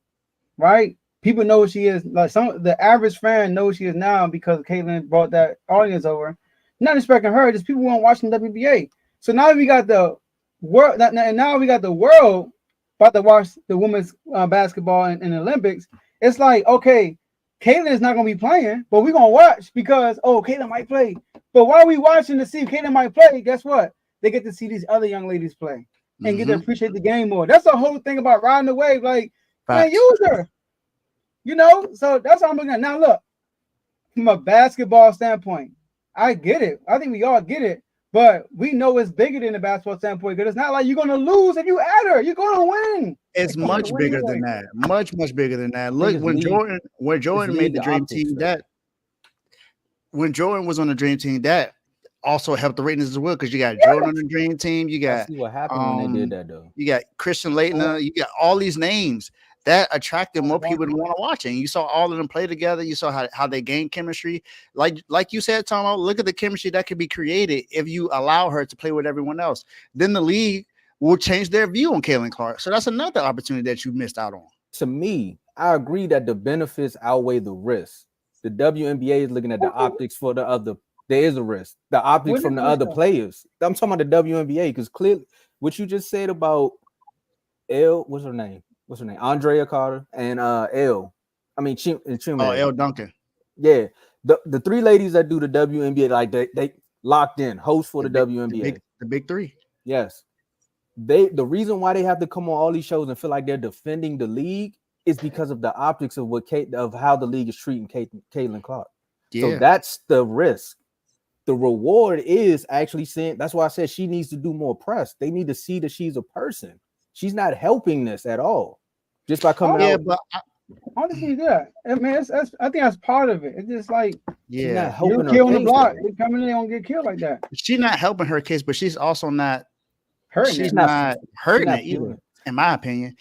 right? People know who she is. Like the average fan knows who she is now because Caitlin brought that audience over. Not expecting her, just people who aren't watching WBA. So now we got the world, and now we got the world about to watch the women's basketball in the Olympics. It's like, okay, Caitlin is not going to be playing, but we're going to watch because, Caitlin might play. But while we watching to see if Caitlin might play, guess what? They get to see these other young ladies play and get to appreciate the game more. That's the whole thing about riding the wave. Like, man, use her. You know? So that's what I'm looking at. Now, look, from a basketball standpoint, I get it. I think we all get it. But we know it's bigger than the basketball standpoint because it's not like you're going to lose if you add her. You're going to win. It's much bigger than that. Much bigger than that. Look, when Jordan made the dream team, when Jordan was on the dream team, that also helped the ratings as well because you got Jordan on the dream team. You got see what happened when they did that though. You got Christian Laettner. You got all these names that attracted more people to want to watch it. And you saw all of them play together. You saw how they gained chemistry. Like you said, Tomo, look at the chemistry that could be created if you allow her to play with everyone else. Then the league will change their view on Caitlin Clark. So that's another opportunity that you missed out on. To me, I agree that the benefits outweigh the risks. The WNBA is looking at the optics for the other. There is a risk. The optics from the other players. I'm talking about the WNBA because clearly what you just said about what's her name? Andrea Carter and Elle Duncan. Yeah. The three ladies that do the WNBA, like they locked in, host for the WNBA. The big three. Yes. The reason why they have to come on all these shows and feel like they're defending the league is because of the optics of how the league is treating Caitlin Clark. Yeah. So that's the risk. The reward is actually saying that's why I said she needs to do more press. They need to see that she's a person. She's not helping this at all. Just by coming out. But honestly, I mean, I think that's part of it. It's just like, she's not helping her kill on the block. They come in, they don't get killed like that. She's not helping her case, but she's also not hurting. She's not hurting it either, in my opinion.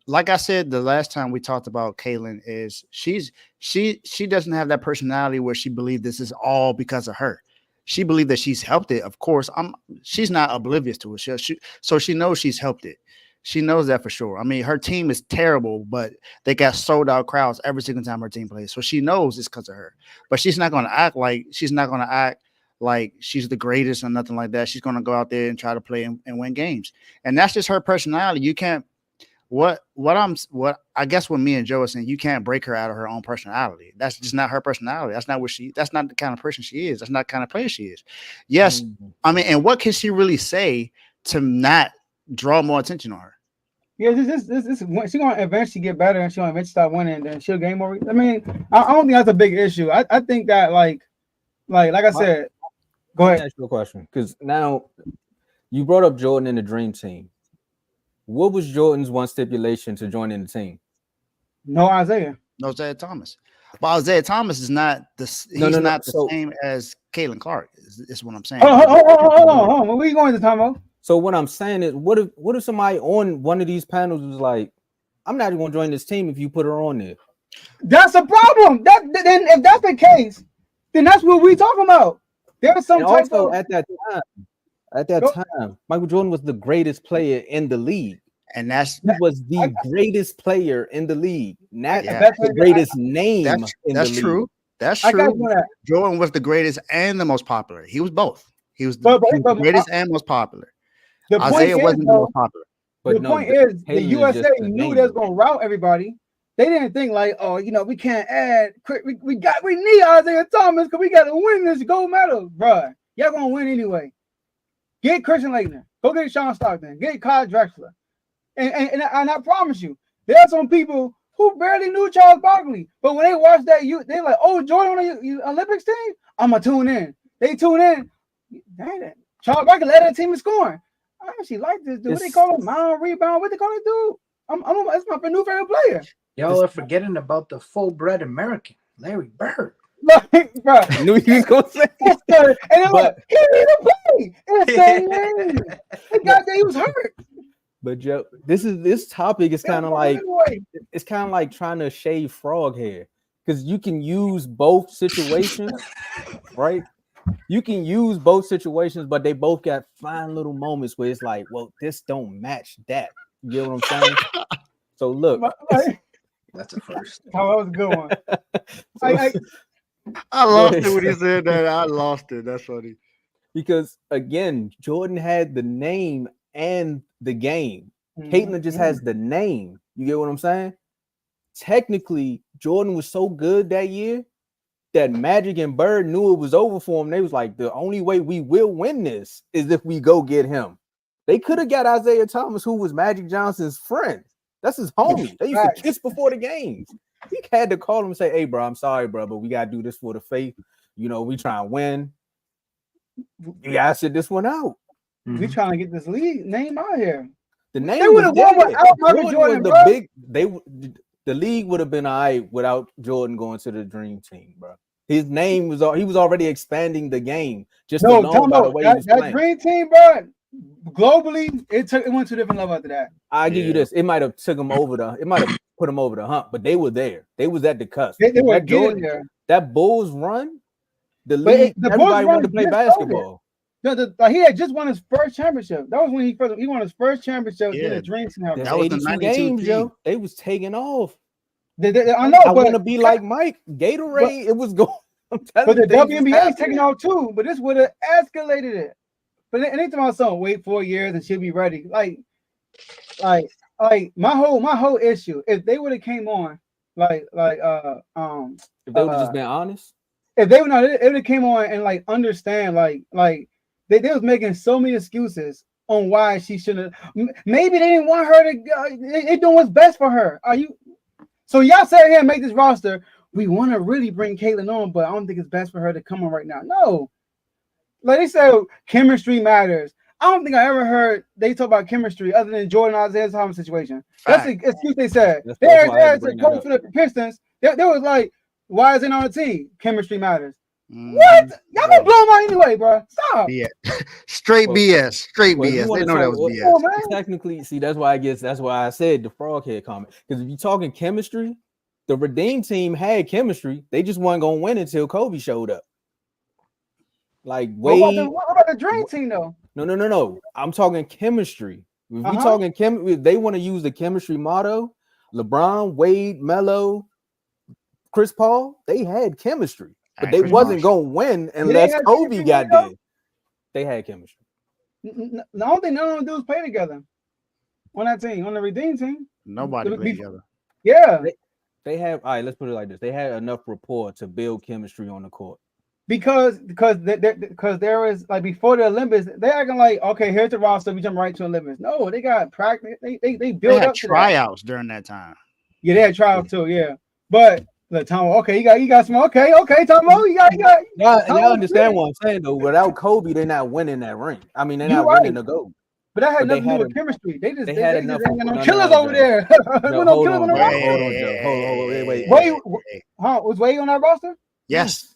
Like I said the last time we talked about Caitlin, is she doesn't have that personality where she believes this is all because of her. She believed that she's helped it. Of course, she's not oblivious to it. So she knows she's helped it. She knows that for sure. I mean, her team is terrible, but they got sold out crowds every single time her team plays. So she knows it's because of her. But she's not going to act like she's the greatest or nothing like that. She's going to go out there and try to play and win games. And that's just her personality. You can't. What I guess what me and Joe are saying, you can't break her out of her own personality. That's just not her personality. That's not the kind of person she is. That's not the kind of player she is. Yes. I mean, and what can she really say to not draw more attention on her? Yeah, this she's gonna eventually get better and she'll eventually start winning, and then she'll gain more. I mean, I don't think that's a big issue. I think that like I said, go ahead. Let me ask you a question, because now you brought up Jordan in the Dream Team. What was Jordan's one stipulation to joining the team? No Isaiah Thomas. But Isaiah Thomas is not the same as Caitlin Clark. Is what I'm saying. Hold on. Where are you going to, Tomo? So what I'm saying is, what if somebody on one of these panels was like, I'm not going to join this team if you put her on there? That's a problem. Then if that's the case, then that's what we're talking about. There's some type of at that time, Michael Jordan was the greatest player in the league. And he was the greatest player in the league. Not the greatest name in the league. True. That's true. Jordan was the greatest and the most popular. He was both. He was But the greatest and most popular. the point Isaiah is, wasn't the though, most popular. But the no, point is, the Hayden is USA just the knew name, they was though. gonna route everybody. They didn't think like, oh, we can't add. We need Isaiah Thomas because we got to win this gold medal, bro. Y'all gonna win anyway. Get Christian Laettner. Go get Sean Stockton. Get Kyle Drexler. And I promise you, there are some people who barely knew Charles Barkley, but when they watch that, they like, oh, Jordan on the Olympics team. I'm gonna tune in. They tune in. Dang it. Charles Barkley led that team in scoring. I actually like this dude. What they call him? Mound rebound. What they call it, dude? That's my new favorite player. Y'all are forgetting about the full-bred American, Larry Bird. Like, bro. I knew you was gonna say. And then But- he didn't play. The guy that he was hurt. But Joe, this topic is kind of like it's kind of like trying to shave frog hair because you can use both situations, right? You can use both situations, but they both got fine little moments where it's like, well, this don't match that. You get what I'm saying? So look, That's a first. Oh, that was a good one. I lost it when he said that. I lost it. That's funny. Because again, Jordan had the name and the game. Caitlin just has the name. You get what I'm saying? Technically, Jordan was so good that year that Magic and Bird knew it was over for him. They was like, the only way we will win this is if we go get him. They could have got Isaiah Thomas, who was Magic Johnson's friend. That's his homie. They used to kiss before the games. He had to call him and say, hey, bro, I'm sorry, bro, but we got to do this for the faith. We try and win. You got to sit this one out. We trying to get this league name out here. The name they would have won without Michael Jordan, bro. The league would have been all right without Jordan going to the dream team, bro. His name was he was already expanding the game just by the way he was playing. That dream team, bro. Globally, it went to a different level after that. I give you this. It might have took him it might have put him over the hump, but they were there. They was at the cusp. They were getting there. That Bulls run, everybody wanted to play basketball. He had just won his first championship. That was when he won his first championship in the dream team. That was the 92 games, yo. They was taking off. I know. I want to be like Mike Gatorade. It was going. But the WNBA is taking off too. But this would have escalated it. But anytime I saw wait 4 years and she'll be ready, like my whole issue, if they would have came on, if they would have just been honest, if they would not, it would have came on and understand, they was making so many excuses on why she shouldn't. Maybe they didn't want her to. They doing what's best for her. So y'all sit here and make this roster. We want to really bring Caitlin on, but I don't think it's best for her to come on right now. No. Like they said, chemistry matters. I don't think I ever heard they talk about chemistry other than Jordan Isaiah Thomas situation. That's the excuse they said. There's a coach for the Pistons. They was like, why is it on the team? Chemistry matters. What? Y'all gonna blow them out anyway, bro. Stop. Yeah. Straight BS. Straight BS. They know that was BS. Technically, see, that's why I said the froghead comment. Because if you're talking chemistry, the Redeem team had chemistry. They just weren't gonna win until Kobe showed up. Like Wade. What about the dream team though? No. I'm talking chemistry. If we talking chemistry, they want to use the chemistry motto. LeBron, Wade, Melo, Chris Paul, they had chemistry, but they wasn't gonna win unless Kobe got there. They had chemistry. I don't think none of them dudes play together on that team, on the Redeem team. Nobody played together. Yeah. They have, all right, let's put it like this. They had enough rapport to build chemistry on the court. Because there was before the Olympics, they acting like, okay, here's the roster, we jump right to Olympics. No, they got practice. They built up to tryouts during that time. Yeah, they had tryouts too. Yeah, but Tomo, okay, you got some. Okay, Tomo, you got. Y'all understand what I'm saying though? Without Kobe, they're not winning that ring. I mean, they're not winning the gold. But that had nothing to do with chemistry. They had enough. No killers over there. Hold on, wait. Was Wade on that roster? Yes.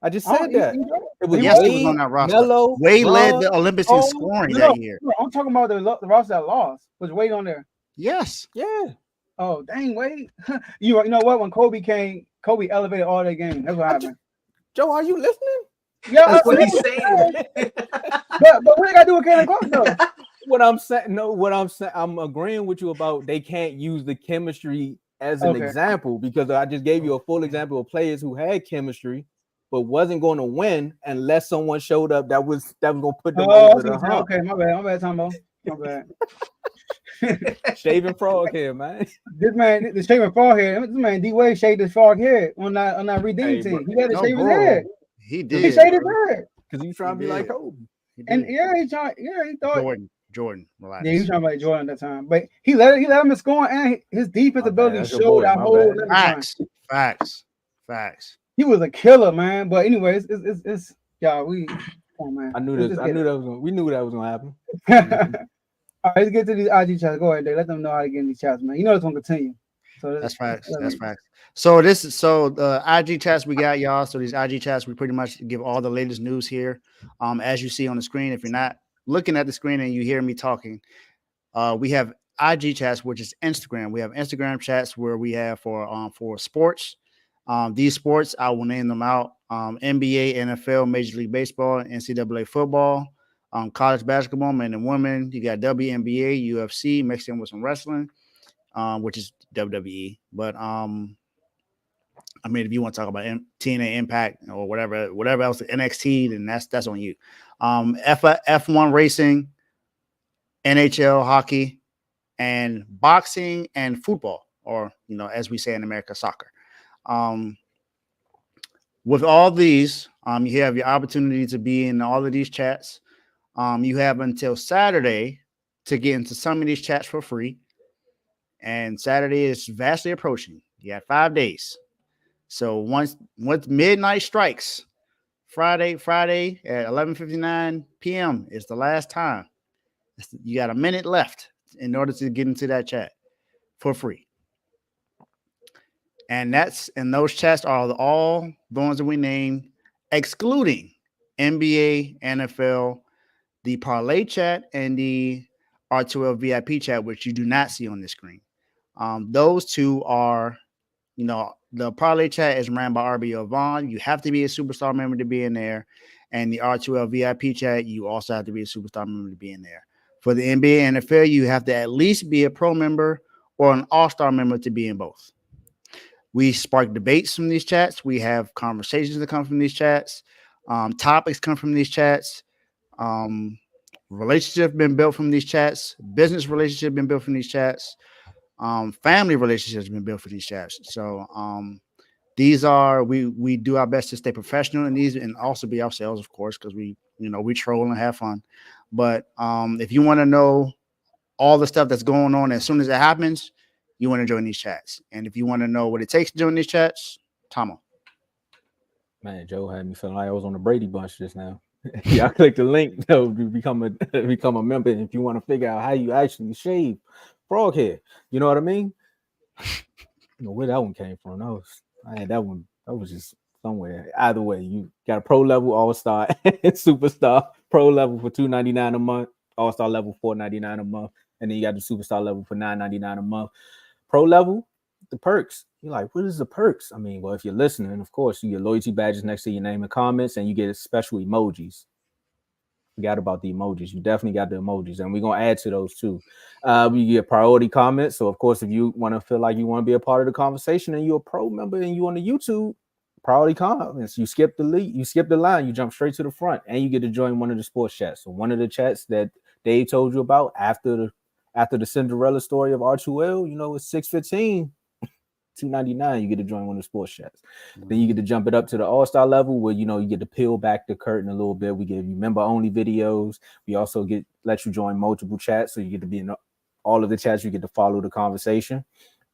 I just said that. It was Wade on that roster. Melo, Wade led the Olympics in scoring that year. I'm talking about the roster that lost. Was Wade on there? Yes. Yeah. Oh, dang, Wade. You know what? When Kobe came, Kobe elevated all their game. That's what happened. Joe, are you listening? Yeah, that's what he's saying. but what they got to do with Caitlin Clark, though? What I'm saying, I'm agreeing with you about they can't use the chemistry as an example because I just gave you a full example of players who had chemistry but wasn't going to win unless someone showed up that was going to put them Oh, over the hump. okay, my bad, Tomo. My bad. Shaving frog hair, man. This man, the shaving frog hair. This man, D Wade shaved his frog hair on that redeem Hey, team. bro. He had to No, shave his bro. head. He He did. shaved his head. Because you trying to be like Kobe. He And did. yeah, he thought. Jordan, relax. Yeah, he was trying to like Jordan at the time, but he let him score, and his defense My ability bad, that's your showed boy, that my whole bad. time. Facts. He was a killer, man. But anyways, it's y'all. We come on, man. I knew this. We knew that was gonna happen. All right, let's get to these IG chats. Go ahead, Dave. Let them know how to get in these chats, man. You know it's gonna continue. So That's facts. So the IG chats we got, y'all. So these IG chats, we pretty much give all the latest news here. As you see on the screen, if you're not looking at the screen and you hear me talking, we have IG chats, which is Instagram. We have Instagram chats where we have for sports. These sports, I will name them out. NBA, NFL, Major League Baseball, NCAA football, college basketball, men and women. You got WNBA, UFC, mixed in with some wrestling, which is WWE. But I mean, if you want to talk about TNA Impact or whatever else, NXT, then that's on you. F1 racing, NHL hockey, and boxing and football, or as we say in America, soccer. With all these, you have your opportunity to be in all of these chats. You have until Saturday to get into some of these chats for free. And Saturday is vastly approaching. You have 5 days. So once midnight strikes, Friday at 11:59 p.m. is the last time. You got a minute left in order to get into that chat for free. And those chats are all the ones that we named, excluding NBA, NFL, the parlay chat, and the R2L VIP chat, which you do not see on the screen. Those two are, the parlay chat is ran by RBO Vaughn. You have to be a superstar member to be in there. And the R2L VIP chat, you also have to be a superstar member to be in there. For the NBA and NFL, you have to at least be a pro member or an all-star member to be in both. We spark debates from these chats. We have conversations that come from these chats. Topics come from these chats. Relationships been built from these chats. Business relationships been built from these chats. Family relationships been built from these chats. So these are we do our best to stay professional in these and also be ourselves, of course, because we troll and have fun. But if you want to know all the stuff that's going on as soon as it happens, you want to join these chats. And if you want to know what it takes to join these chats, Tomo. Man, Joe had me feeling like I was on the Brady Bunch just now. Yeah, I clicked the link to become a member. If you want to figure out how you actually shave frog hair, you know what I mean? Where that one came from. That was just somewhere. Either way, you got a pro level, all-star, superstar, pro level for $2.99 a month, all-star level $4.99 a month, and then you got the superstar level for $9.99 a month. Pro level, the perks. You're like, what is the perks? I mean, well, if you're listening, of course, you get loyalty badges next to your name and comments, and you get special emojis. Forgot about the emojis. You definitely got the emojis, and we're gonna add to those too. We get priority comments. So, of course, if you want to feel like you want to be a part of the conversation, and you're a pro member, and you on the YouTube, priority comments. You skip the line, you jump straight to the front, and you get to join one of the sports chats. So, one of the chats that Dave told you about after the Cinderella story of R2L, it's 6:15. $2.99, you get to join one of the sports chats. Then you get to jump it up to the all-star level where you get to peel back the curtain a little bit. We give you member-only videos. We also let you join multiple chats, so you get to be in all of the chats. You get to follow the conversation,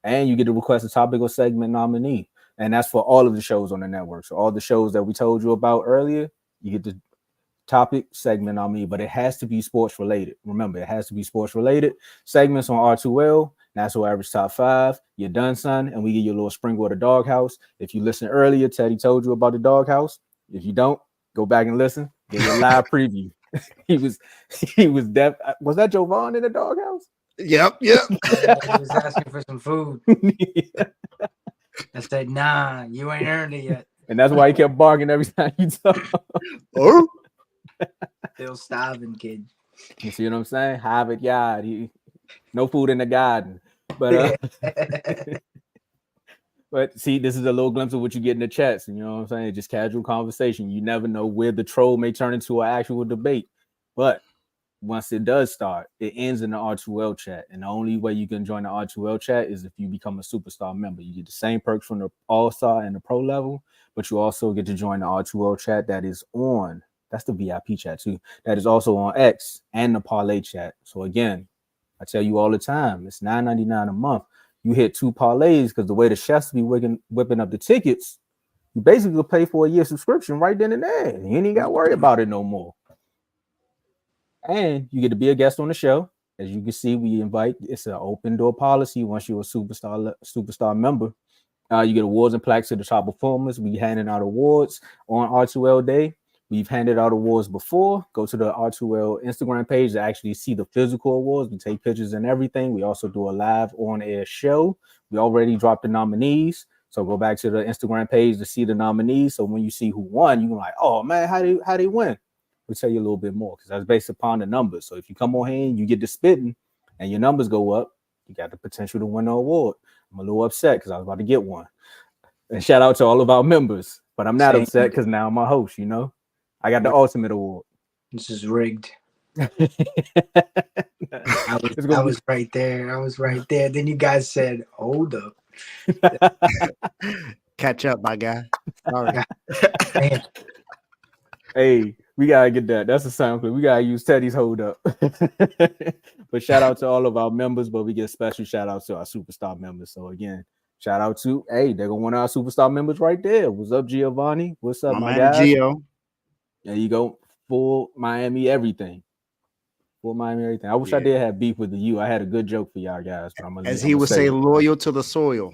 and you get to request a topic or segment nominee. And that's for all of the shows on the network. So all the shows that we told you about earlier, you get the topic segment nominee, but it has to be sports related. Remember, it has to be sports related. Segments on R2L. National Average Top 5, you're done, son, and we give you a little sprinkle of the doghouse. If you listen earlier, Teddy told you about the doghouse. If you don't, go back and listen. Get a live preview. he was deaf. Was that Jovan in the doghouse? Yep. He was asking for some food. I said, nah, you ain't earned it yet. And that's why he kept barking every time you talk. Still starving, kid. You see what I'm saying? Harvard Yard. No food in the garden. But But see, this is a little glimpse of what you get in the chats. You know what I'm saying? Just casual conversation. You never know where the troll may turn into an actual debate. But once it does start, it ends in the R2L chat. And the only way you can join the R2L chat is if you become a superstar member. You get the same perks from the all-star and the pro level, but you also get to join the R2L chat that is on. That's the VIP chat too. That is also on X and the parlay chat. So again, I tell you all the time, it's $9.99 a month. You hit 2 parlays because the way the chefs be whipping up the tickets, you basically pay for a year subscription right then and there. You ain't even got to worry about it no more. And you get to be a guest on the show. As you can see, we invite, it's an open door policy. Once you're a superstar member, you get awards and plaques to the top performers. We handing out awards on R2L Day. We've handed out awards before. Go to the R2L Instagram page to actually see the physical awards. We take pictures and everything. We also do a live on-air show. We already dropped the nominees. So go back to the Instagram page to see the nominees. So when you see who won, you're like, oh, man, how they win? We'll tell you a little bit more because that's based upon the numbers. So if you come on here and you get to spitting and your numbers go up, you got the potential to win the award. I'm a little upset because I was about to get one. And shout out to all of our members. But I'm not upset because now I'm a host, you know? I got the ultimate award. This is rigged. I was right there. I was right there. Then you guys said, hold up. Catch up, my guy. Sorry. Hey, we gotta get that. That's a sound clip. We gotta use Teddy's hold up. But shout out to all of our members, but we get special shout outs to our superstar members. So again, shout out to they're gonna one of our superstar members right there. What's up, Giovanni? What's up, my guy? Gio. There you go. Full Miami everything. Full Miami everything. I wish I did have beef with the U. I had a good joke for y'all guys. But As he would say, loyal to the soil.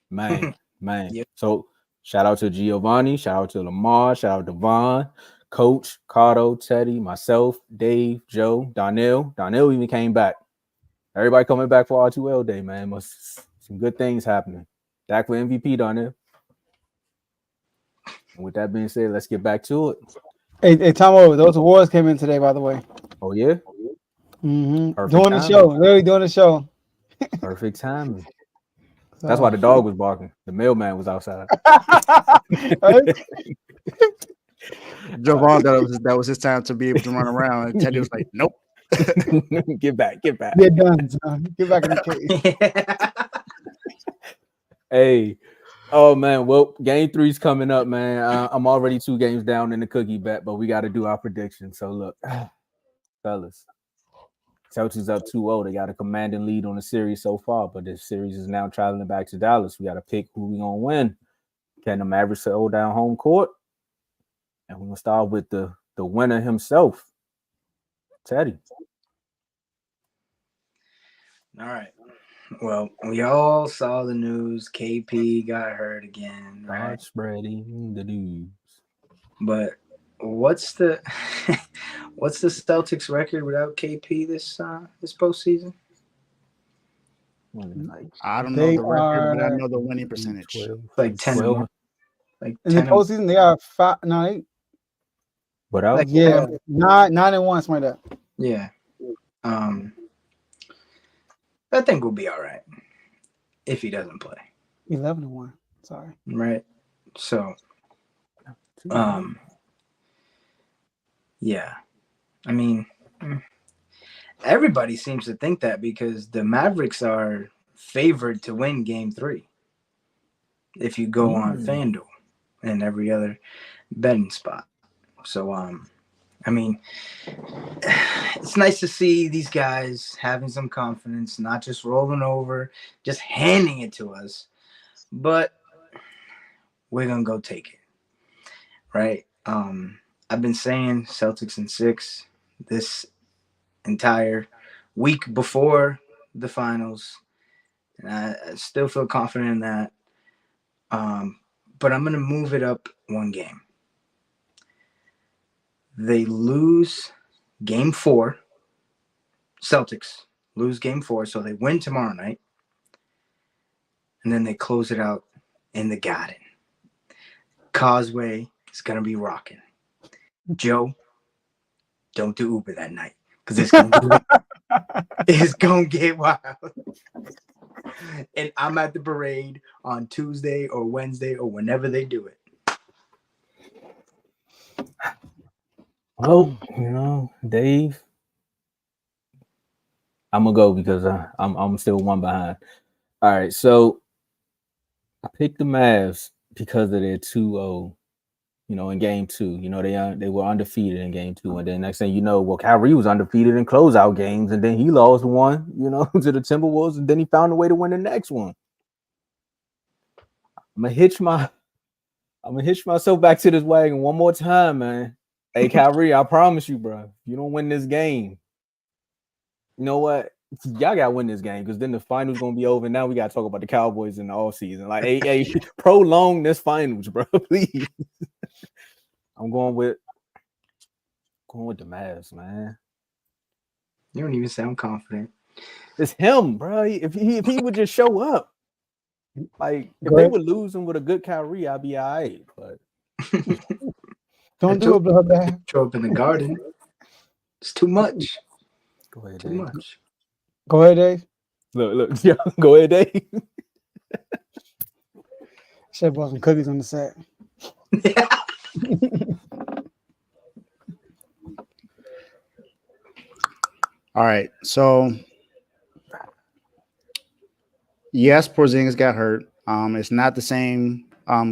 Man. Yep. So shout out to Giovanni. Shout out to Lamar. Shout out to Vaughn, Coach, Cardo, Teddy, myself, Dave, Joe, Donnell. Donnell even came back. Everybody coming back for R2L Day, man. Some good things happening. Back for MVP, Donnell. And with that being said, let's get back to it. Hey, Tomo, those awards came in today, by the way. Oh, yeah? Mm-hmm. Perfect doing timing. the show. Literally doing the show. Perfect timing. That's why the dog was barking. The mailman was outside. Javon thought that was his time to be able to run around. And Teddy was like, nope. Get back. Get done, son. Get back in the cage. Hey. Oh, man. Well, game 3's coming up, man. I'm already 2 games down in the cookie bet, but we got to do our predictions. So, look, fellas, Celtics up 2-0. They got a commanding lead on the series so far, but this series is now traveling back to Dallas. We got to pick who we going to win. Can the Mavericks hold down home court? And we're going to start with the winner himself, Teddy. All right. Well, we all saw the news. KP got hurt again, right? Start spreading the news. But what's the Celtics record without KP this postseason? I don't know the record, but I know the winning percentage. 12, Like 10. 12. Like in the postseason, they are 5-9. What else? Like 9-1, something like that. Yeah. I think we'll be all right if he doesn't play. 11-1. Sorry. Right. So, yeah. I mean, everybody seems to think that because the Mavericks are favored to win Game 3. If you go on FanDuel and every other betting spot. So, I mean, it's nice to see these guys having some confidence, not just rolling over, just handing it to us. But we're going to go take it, right? I've been saying Celtics in 6 this entire week before the finals, and I still feel confident in that. But I'm going to move it up 1 game. They lose Game 4. Celtics lose Game 4, so they win tomorrow night. And then they close it out in the Garden. Causeway is going to be rocking. Joe, don't do Uber that night because it's going to get wild. And I'm at the parade on Tuesday or Wednesday or whenever they do it. Well, Dave, I'm gonna go because I'm still one behind. All right, so I picked the Mavs because of their 2-0. In game 2, they were undefeated in game 2, and then next thing you know, Kyrie was undefeated in closeout games, and then he lost one, to the Timberwolves, and then he found a way to win the next one. I'm gonna hitch myself back to this wagon one more time, man. Hey, Kyrie, I promise you, bro, you don't win this game. You know what? Y'all gotta win this game because then the finals gonna be over. Now we gotta talk about the Cowboys in the off season. Like, hey, prolong this finals, bro, please. I'm going with the Mavs, man. You don't even sound confident. It's him, bro. If he would just show up, like if they were losing with a good Kyrie, I'd be all right. But don't do it, bloodbath. Show up in the Garden. It's too much. Go ahead, Too Dave. much. Go ahead, Dave. Look, yeah, go ahead, Dave. Should have brought some cookies on the set. All right, so yes, Porzingis got hurt. It's not the same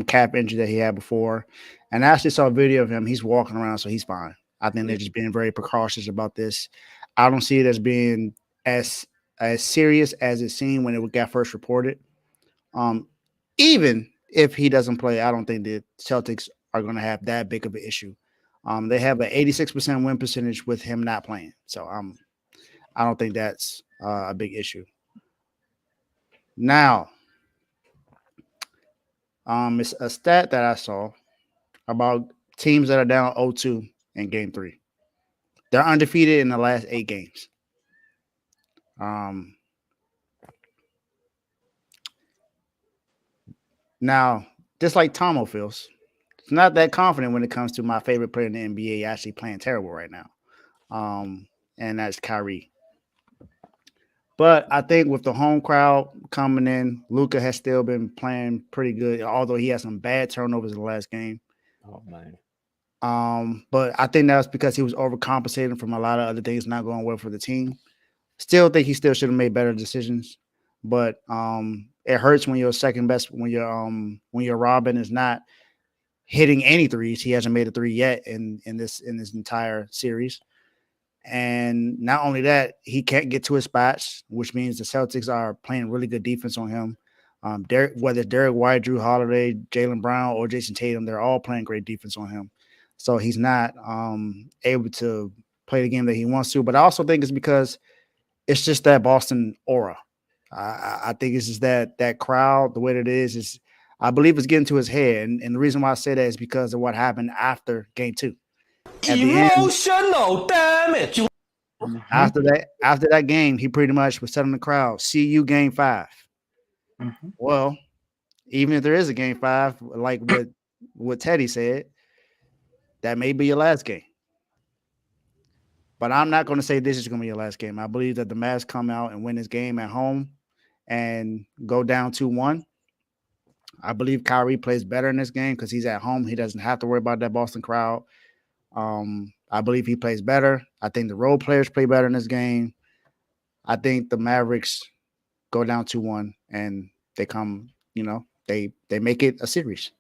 calf injury that he had before. And I actually saw a video of him. He's walking around, so he's fine. I think they're just being very precautious about this. I don't see it as being as serious as it seemed when it got first reported. Even if he doesn't play, I don't think the Celtics are going to have that big of an issue. They have an 86% win percentage with him not playing. So I don't think that's a big issue. Now, it's a stat that I saw about teams that are down 0-2 in game 3. They're undefeated in the last 8 games. Now, just like Tomo feels, it's not that confident when it comes to my favorite player in the NBA actually playing terrible right now. And that's Kyrie. But I think with the home crowd coming in, Luka has still been playing pretty good, although he had some bad turnovers in the last game. Oh, man. But I think that was because he was overcompensating from a lot of other things not going well for the team. Still think he still should have made better decisions. But it hurts when you're second best, when you're Robin is not hitting any threes. He hasn't made a 3 yet in this entire series. And not only that, he can't get to his spots, which means the Celtics are playing really good defense on him. Whether it's Derek White, Drew Holiday, Jaylen Brown, or Jason Tatum, they're all playing great defense on him. So he's not able to play the game that he wants to. But I also think it's because it's just that Boston aura. I think it's just that crowd, the way that it is I believe it's getting to his head. And the reason why I say that is because of what happened after game 2. Emotional damage. After that game, he pretty much was telling the crowd, "See you game 5." Mm-hmm. Well, even if there is a game 5, like what Teddy said, that may be your last game. But I'm not going to say this is going to be your last game. I believe that the Mavs come out and win this game at home and go down 2-1. I believe Kyrie plays better in this game because he's at home. He doesn't have to worry about that Boston crowd. I believe he plays better. I think the role players play better in this game. I think the Mavericks go down 2-1 and they come, they make it a series.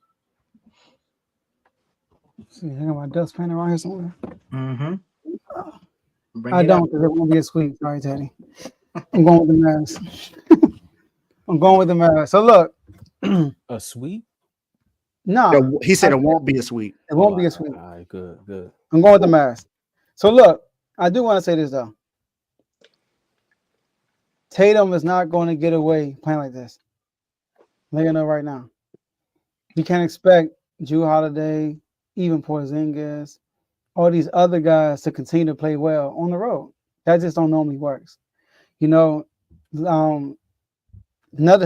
See, I got my dustpan around here somewhere. Mm-hmm. I don't, because it won't be a sweep. Sorry, Teddy. I'm going with the Mavs. So look. A sweep? No. He said it won't be a sweep. It won't be a sweep. All right, good. I'm going with the Mavs. So look, I do want to say this though. Tatum is not going to get away playing like this. Let you know right now. You can't expect Drew Holiday, even Porzingis, all these other guys to continue to play well on the road. That just don't normally works. Another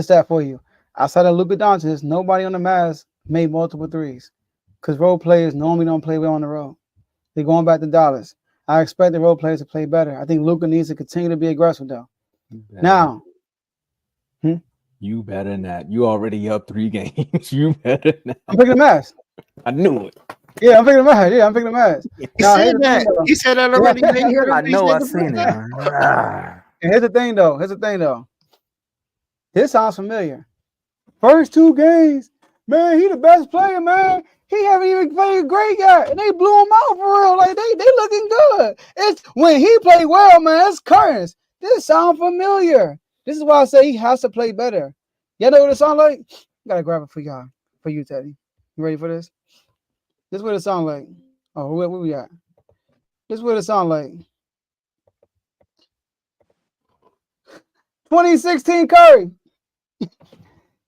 stat for you. Outside of Luka Doncic, nobody on the Mavs made multiple threes because role players normally don't play well on the road. They're going back to Dallas. I expect the role players to play better. I think Luka needs to continue to be aggressive, though. Now, You better not. You already up 3 games. You better not. I'm picking the Mavs. I knew it. Yeah, I'm picking the Mavs. Yeah, I'm picking the Mavs. He Now, said here's the thing, that. though. He said that already. Yeah. Man. You heard him? I He know. said I the seen first it. time. Man. And here's the thing, though. This sounds familiar. First 2 games, man, he the best player, man. He haven't even played great yet, and they blew him out for real. Like they looking good. It's when he played well, man. It's currents. This sound familiar. This is why I say he has to play better. Y'all know what it sound like? Gotta grab it for y'all, for you, Teddy. You ready for this? This is what it sound like. Oh, where we at? This is what it sound like. 2016 Curry.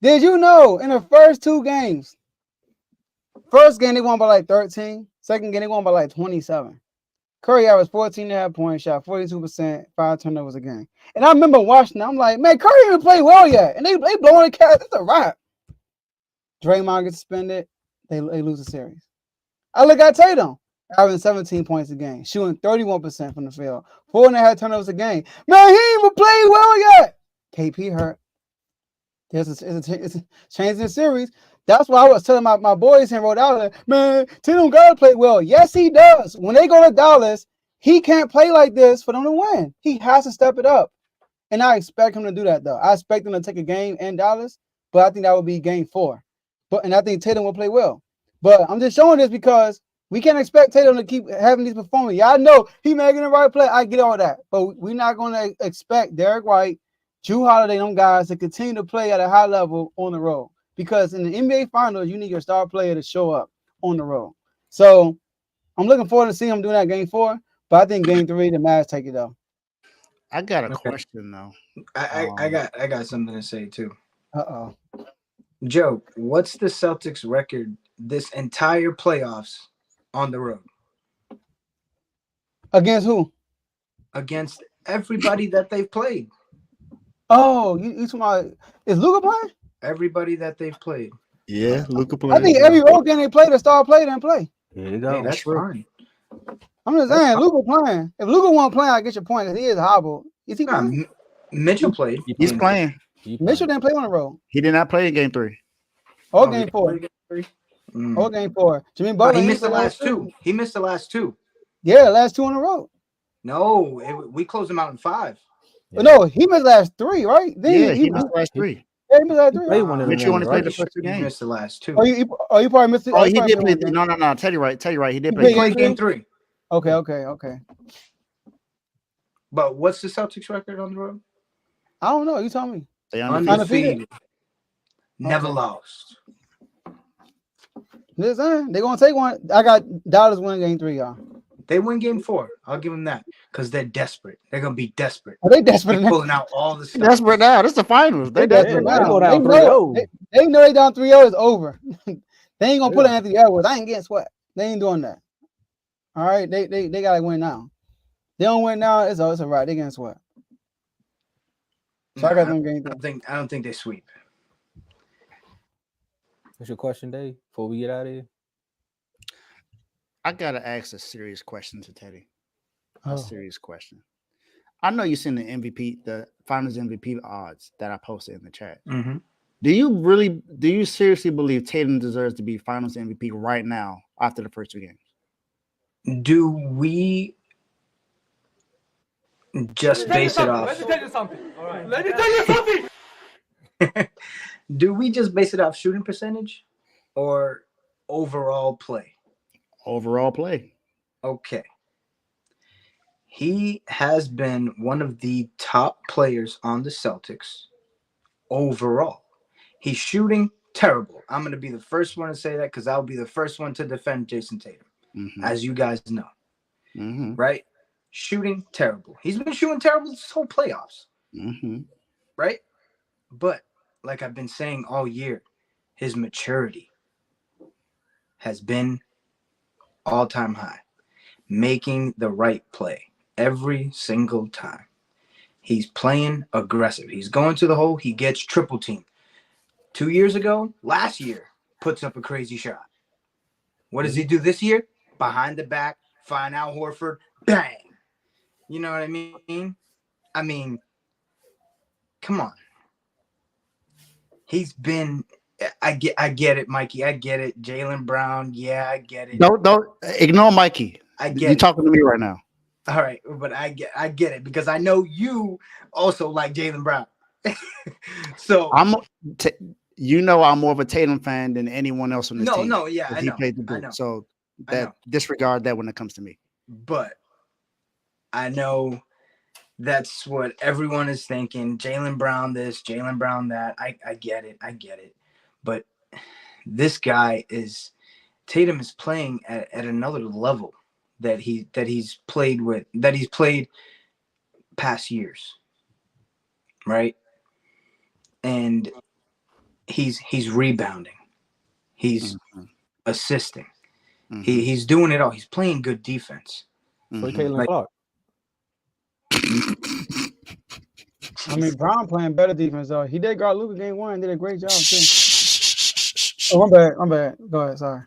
Did you know in the first 2 games, first game they won by like 13, second game they won by like 27. Curry averaged 14.5 points, shot 42%, 5 turnovers a game. And I remember watching them, I'm like, man, Curry didn't play well yet. And they blowing the cat. It's a wrap. Draymond gets suspended. They lose the series. I look at Tatum, averaging 17 points a game, shooting 31% from the field, 4.5 turnovers a game. Man, he ain't even played well yet. KP hurt. It's changing the series. That's why I was telling my boys in Rhode Island, man, Tatum gotta play well. Yes, he does. When they go to Dallas, he can't play like this for them to win. He has to step it up. And I expect him to do that, though. I expect him to take a game in Dallas, but I think that would be game 4. And I think Tatum will play well. But I'm just showing this because we can't expect Tatum to keep having these performances. Y'all know he making the right play. I get all that. But we're not going to expect Derek White, Jrue Holiday, them guys to continue to play at a high level on the road. Because in the NBA Finals, you need your star player to show up on the road. So I'm looking forward to seeing him doing that game 4. But I think game 3, the Mavs take it though. I got a question though. I got something to say too. Uh-oh. Joe, what's the Celtics record this entire playoffs on the road? Against who? Against everybody that they've played. Oh, you talking about, is Luka playing? Everybody that they've played. Yeah, Luka played. I think every road game they play, the star player didn't play. There you go. Hey, that's fine. I'm just saying, Luka playing. If Luka won't play, I get your point. He is hobbled. Is he playing? Mitchell played. He's playing. Mitchell didn't play on the road. He did not play in game 3. Or game 4. Or game 4. Jimmy Butler. He missed the last 2. He missed the last 2. Yeah, last 2 on the road. No, we closed him out in 5. Yeah. No, he missed last 3, right? Then he missed the last 3. Yeah, he missed last 3. Mitchell only played the first 2 games. He missed the last 2. Oh, you probably missed it. Oh, he did play. No. Tell you right. He did play game 3. Okay. But what's the Celtics record on the road? I don't know. You tell me. They undefeated. Never lost. Listen, they're gonna take one. I got Dallas winning game 3, y'all. They win game 4. I'll give them that because they're desperate. They're gonna be desperate. Are they desperate? They're pulling out all the stuff. Desperate now. This is the finals. They desperate now. They go down 3-0. They know they down 3-0. It's over. They ain't gonna put Anthony Edwards. I ain't getting sweat. They ain't doing that. All right, they gotta win now. They don't win now. It's a right. They getting sweat. So I got them game 3. I don't think they sweep. What's your question, Dave? Before we get out of here, I gotta ask a serious question to Teddy. A serious question. I know you've seen the MVP, the Finals MVP odds that I posted in the chat. Mm-hmm. Do you seriously believe Tatum deserves to be Finals MVP right now after the first 2 games? Do we just base it off? Let me tell you something. All right. Let me tell you something. Do we just base it off shooting percentage or overall play? Overall play. Okay. He has been one of the top players on the Celtics overall. He's shooting terrible. I'm going to be the first one to say that because I'll be the first one to defend Jason Tatum, as you guys know. Right? Shooting terrible. He's been shooting terrible this whole playoffs. Right? But like I've been saying all year, his maturity has been all-time high. Making the right play every single time. He's playing aggressive. He's going to the hole. He gets triple teamed. 2 years ago, last year, puts up a crazy shot. What does he do this year? Behind the back, find Al Horford, bang. You know what I mean? I mean, come on. he's been. I get it, Mikey. I get it. Jaylen Brown. Yeah, I get it. Don't ignore Mikey. I get You're it. talking to me right now. All right, but I get it because I know you also like Jaylen Brown. So I'm more of a Tatum fan than anyone else on this team. Yeah, I he know. played the I boot. know. So that disregard that when it comes to me. But I know that's what everyone is thinking. Jaylen Brown this, Jaylen Brown that. I get it. But this guy Tatum is playing at another level that he's played past years. Right? And he's rebounding. He's assisting. He's doing it all. He's playing good defense. For Caitlin Clark. I mean, Brown playing better defense though. He did guard Luka game 1, did a great job too. Oh, I'm bad. Go ahead. Sorry.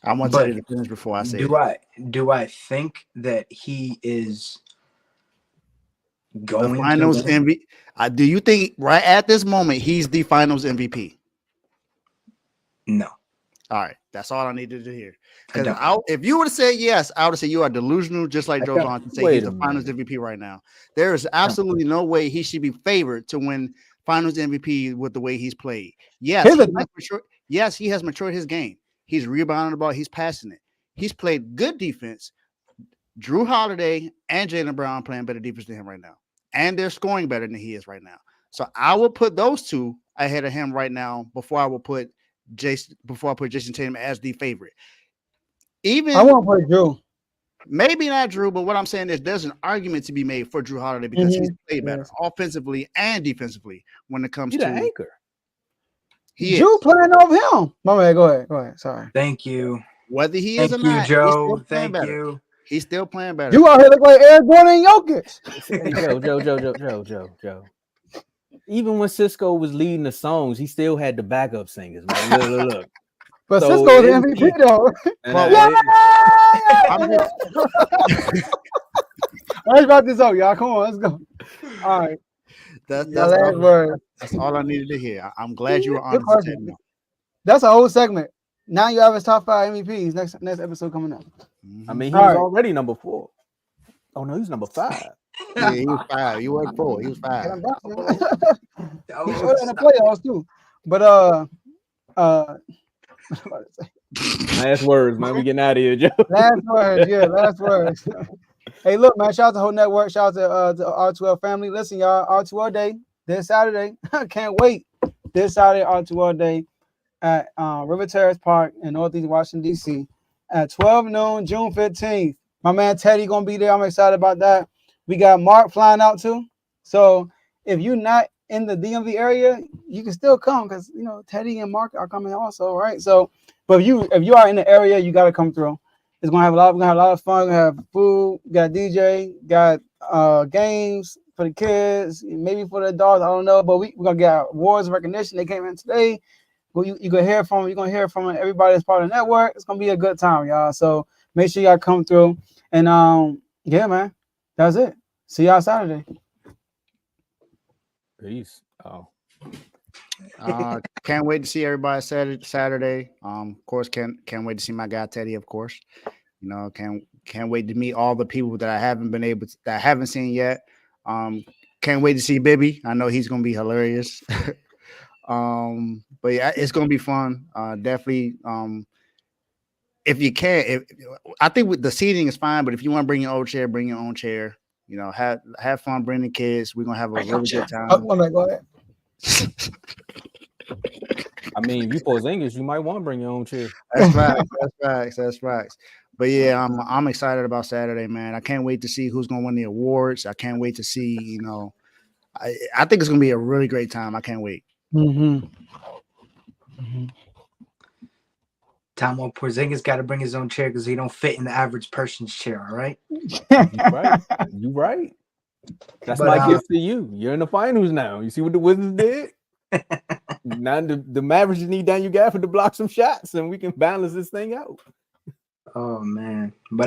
I want to tell you to finish before I say do I think that he is going the finals MVP? Do you think right at this moment he's the finals MVP? No. All right, that's all I needed to hear. Because if you would have said yes, I would have said you are delusional, just like Joe Johnson say he's the finals MVP right now. There is absolutely no way he should be favored to win finals MVP with the way he's played. Yes, he has matured his game. He's rebounding the ball. He's passing it. He's played good defense. Drew Holiday and Jaylen Brown playing better defense than him right now. And they're scoring better than he is right now. So I will put those two ahead of him right now before I put Jason Tatum as the favorite. Even I won't put Drew. Maybe not Drew, but what I'm saying is there's an argument to be made for Drew Holiday because he's played better offensively and defensively when it comes to anchor. Drew playing over him. My man, go ahead. Sorry. Thank you. Whether he is or not, Joe. Thank you. He's still playing better. You out here look like Eric Gordon and Jokic. Joe. Even when Cisco was leading the songs, he still had the backup singers, man. Look. But so Cisco's the MVP though. Let's wrap this up, y'all. Come on, let's go. All right. That's all I needed to hear. I'm glad you were honest with that. That's a whole segment. Now you have his top 5 MVPs. Next episode coming up. I mean, he was already number 4. Oh no, he's number 5. Yeah, he was 5. You weren't 4. He was 5. He's in the playoffs too. But last words, man. We getting out of here, Joe. Last words. Hey, look, man. Shout out to the whole network. Shout out to the R2L family. Listen, y'all. R2L Day this Saturday. Can't wait. This Saturday, R2L Day at River Terrace Park in Northeast Washington, D.C. at 12 noon, June 15th. My man Teddy gonna be there. I'm excited about that. We got Mark flying out too. So if you're not in the DMV area, you can still come because Teddy and Mark are coming also, right? So, but if you are in the area, you gotta come through. We're gonna have a lot of fun. We're gonna have food, got DJ, got games for the kids, maybe for the adults. I don't know, but we're gonna get awards recognition. They came in today. Well, you gonna hear from them. You're gonna hear from everybody that's part of the network. It's gonna be a good time, y'all. So make sure y'all come through. And yeah, man, that's it. See y'all Saturday. Peace. Oh. Can't wait to see everybody Saturday. Of course, can't wait to see my guy Teddy. Of course, can't wait to meet all the people that I haven't seen yet. Can't wait to see Bibby. I know he's gonna be hilarious. But yeah, it's gonna be fun. Definitely. If you can, I think with the seating is fine. But if you want to bring your own chair, bring your own chair. Have fun. Bring the kids. We're gonna have a really good time. Go ahead. I mean, if you Porzingis, you might want to bring your own chair. That's right. That's facts. But yeah, I'm excited about Saturday, man. I can't wait to see who's gonna win the awards. I can't wait to see. I think it's gonna be a really great time. I can't wait. Tomo Porzingis got to bring his own chair because he don't fit in the average person's chair. All right. You right. That's my gift to you. You're in the finals now. You see what the Wizards did? Now the Mavericks need down you got for to block some shots, and we can balance this thing out. Oh man, but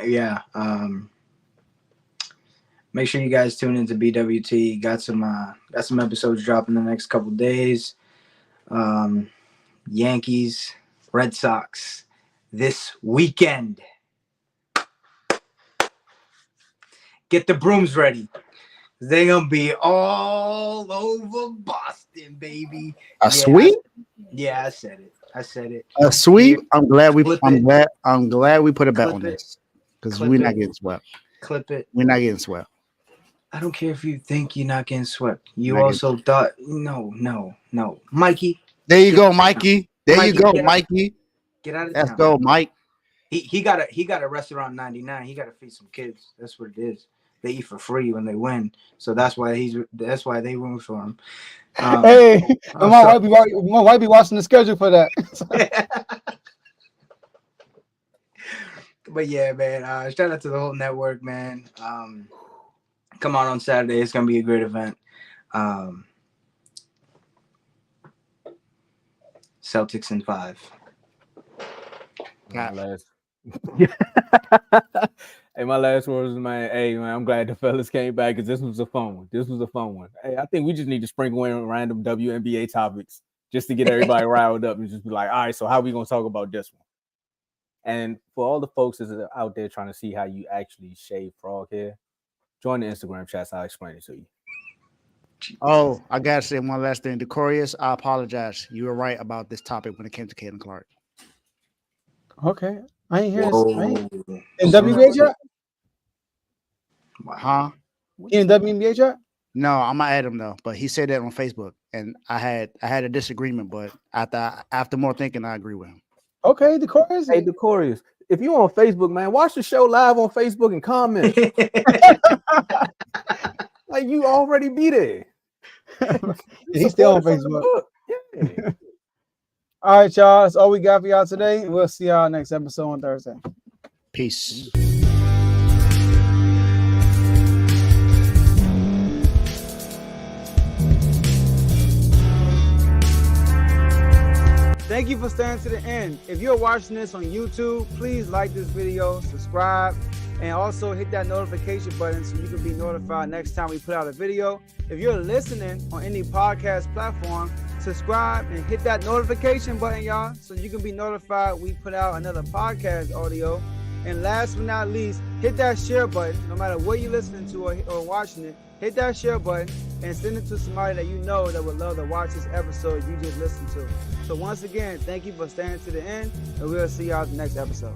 yeah, Make sure you guys tune into BWT. Got some episodes dropping the next couple days. Yankees, Red Sox this weekend. Get the brooms ready. They're gonna be all over Boston, baby. A sweep? Yeah, I said it. A sweep. I'm glad we Clip put a bet Clip on it. this because Clip we're it. not getting swept. Clip it. We're not getting swept. I don't care if you think you're not getting swept. You Not also thought no. Mikey. There you go, Mikey. There you go, get out- Mikey. Get out of Let's town. go, Mike. He got a restaurant 99. He got to feed some kids. That's what it is. They eat for free when they win, so that's why they room for him. Hey, my wife be watching the schedule for that. But yeah, man. Shout out to the whole network, man. Come on Saturday. It's gonna be a great event. Celtics in 5. My last words, man. Hey, man, I'm glad the fellas came back because this was a fun one. Hey, I think we just need to sprinkle in random WNBA topics just to get everybody riled up and just be like, all right, so how are we gonna talk about this one? And for all the folks that are out there trying to see how you actually shave frog hair, join the Instagram chats. I'll explain it to you. Oh, I gotta say one last thing. Decorius, I apologize. You were right about this topic when it came to Caitlin Clark. Okay, I ain't hearing. Whoa. In WNBA chat? Huh? In WNBA chat? No, I'm gonna add him though. But he said that on Facebook, and I had a disagreement. But after more thinking, I agree with him. Okay, the chorus. Hey, Decorius, if you on Facebook, man, watch the show live on Facebook and comment. Like you already be there. He's still on Facebook. Yeah. All right, y'all. That's all we got for y'all today. We'll see y'all next episode on Thursday. Peace. Thank you for staying to the end. If you're watching this on YouTube, please like this video, subscribe, and also hit that notification button so you can be notified next time we put out a video. If you're listening on any podcast platform, subscribe and hit that notification button, y'all, so you can be notified we put out another podcast audio. And last but not least, hit that share button. No matter what you're listening to or watching it, hit that share button and send it to somebody that you know that would love to watch this episode you just listened to. So once again, thank you for staying to the end, and we'll see y'all at the next episode.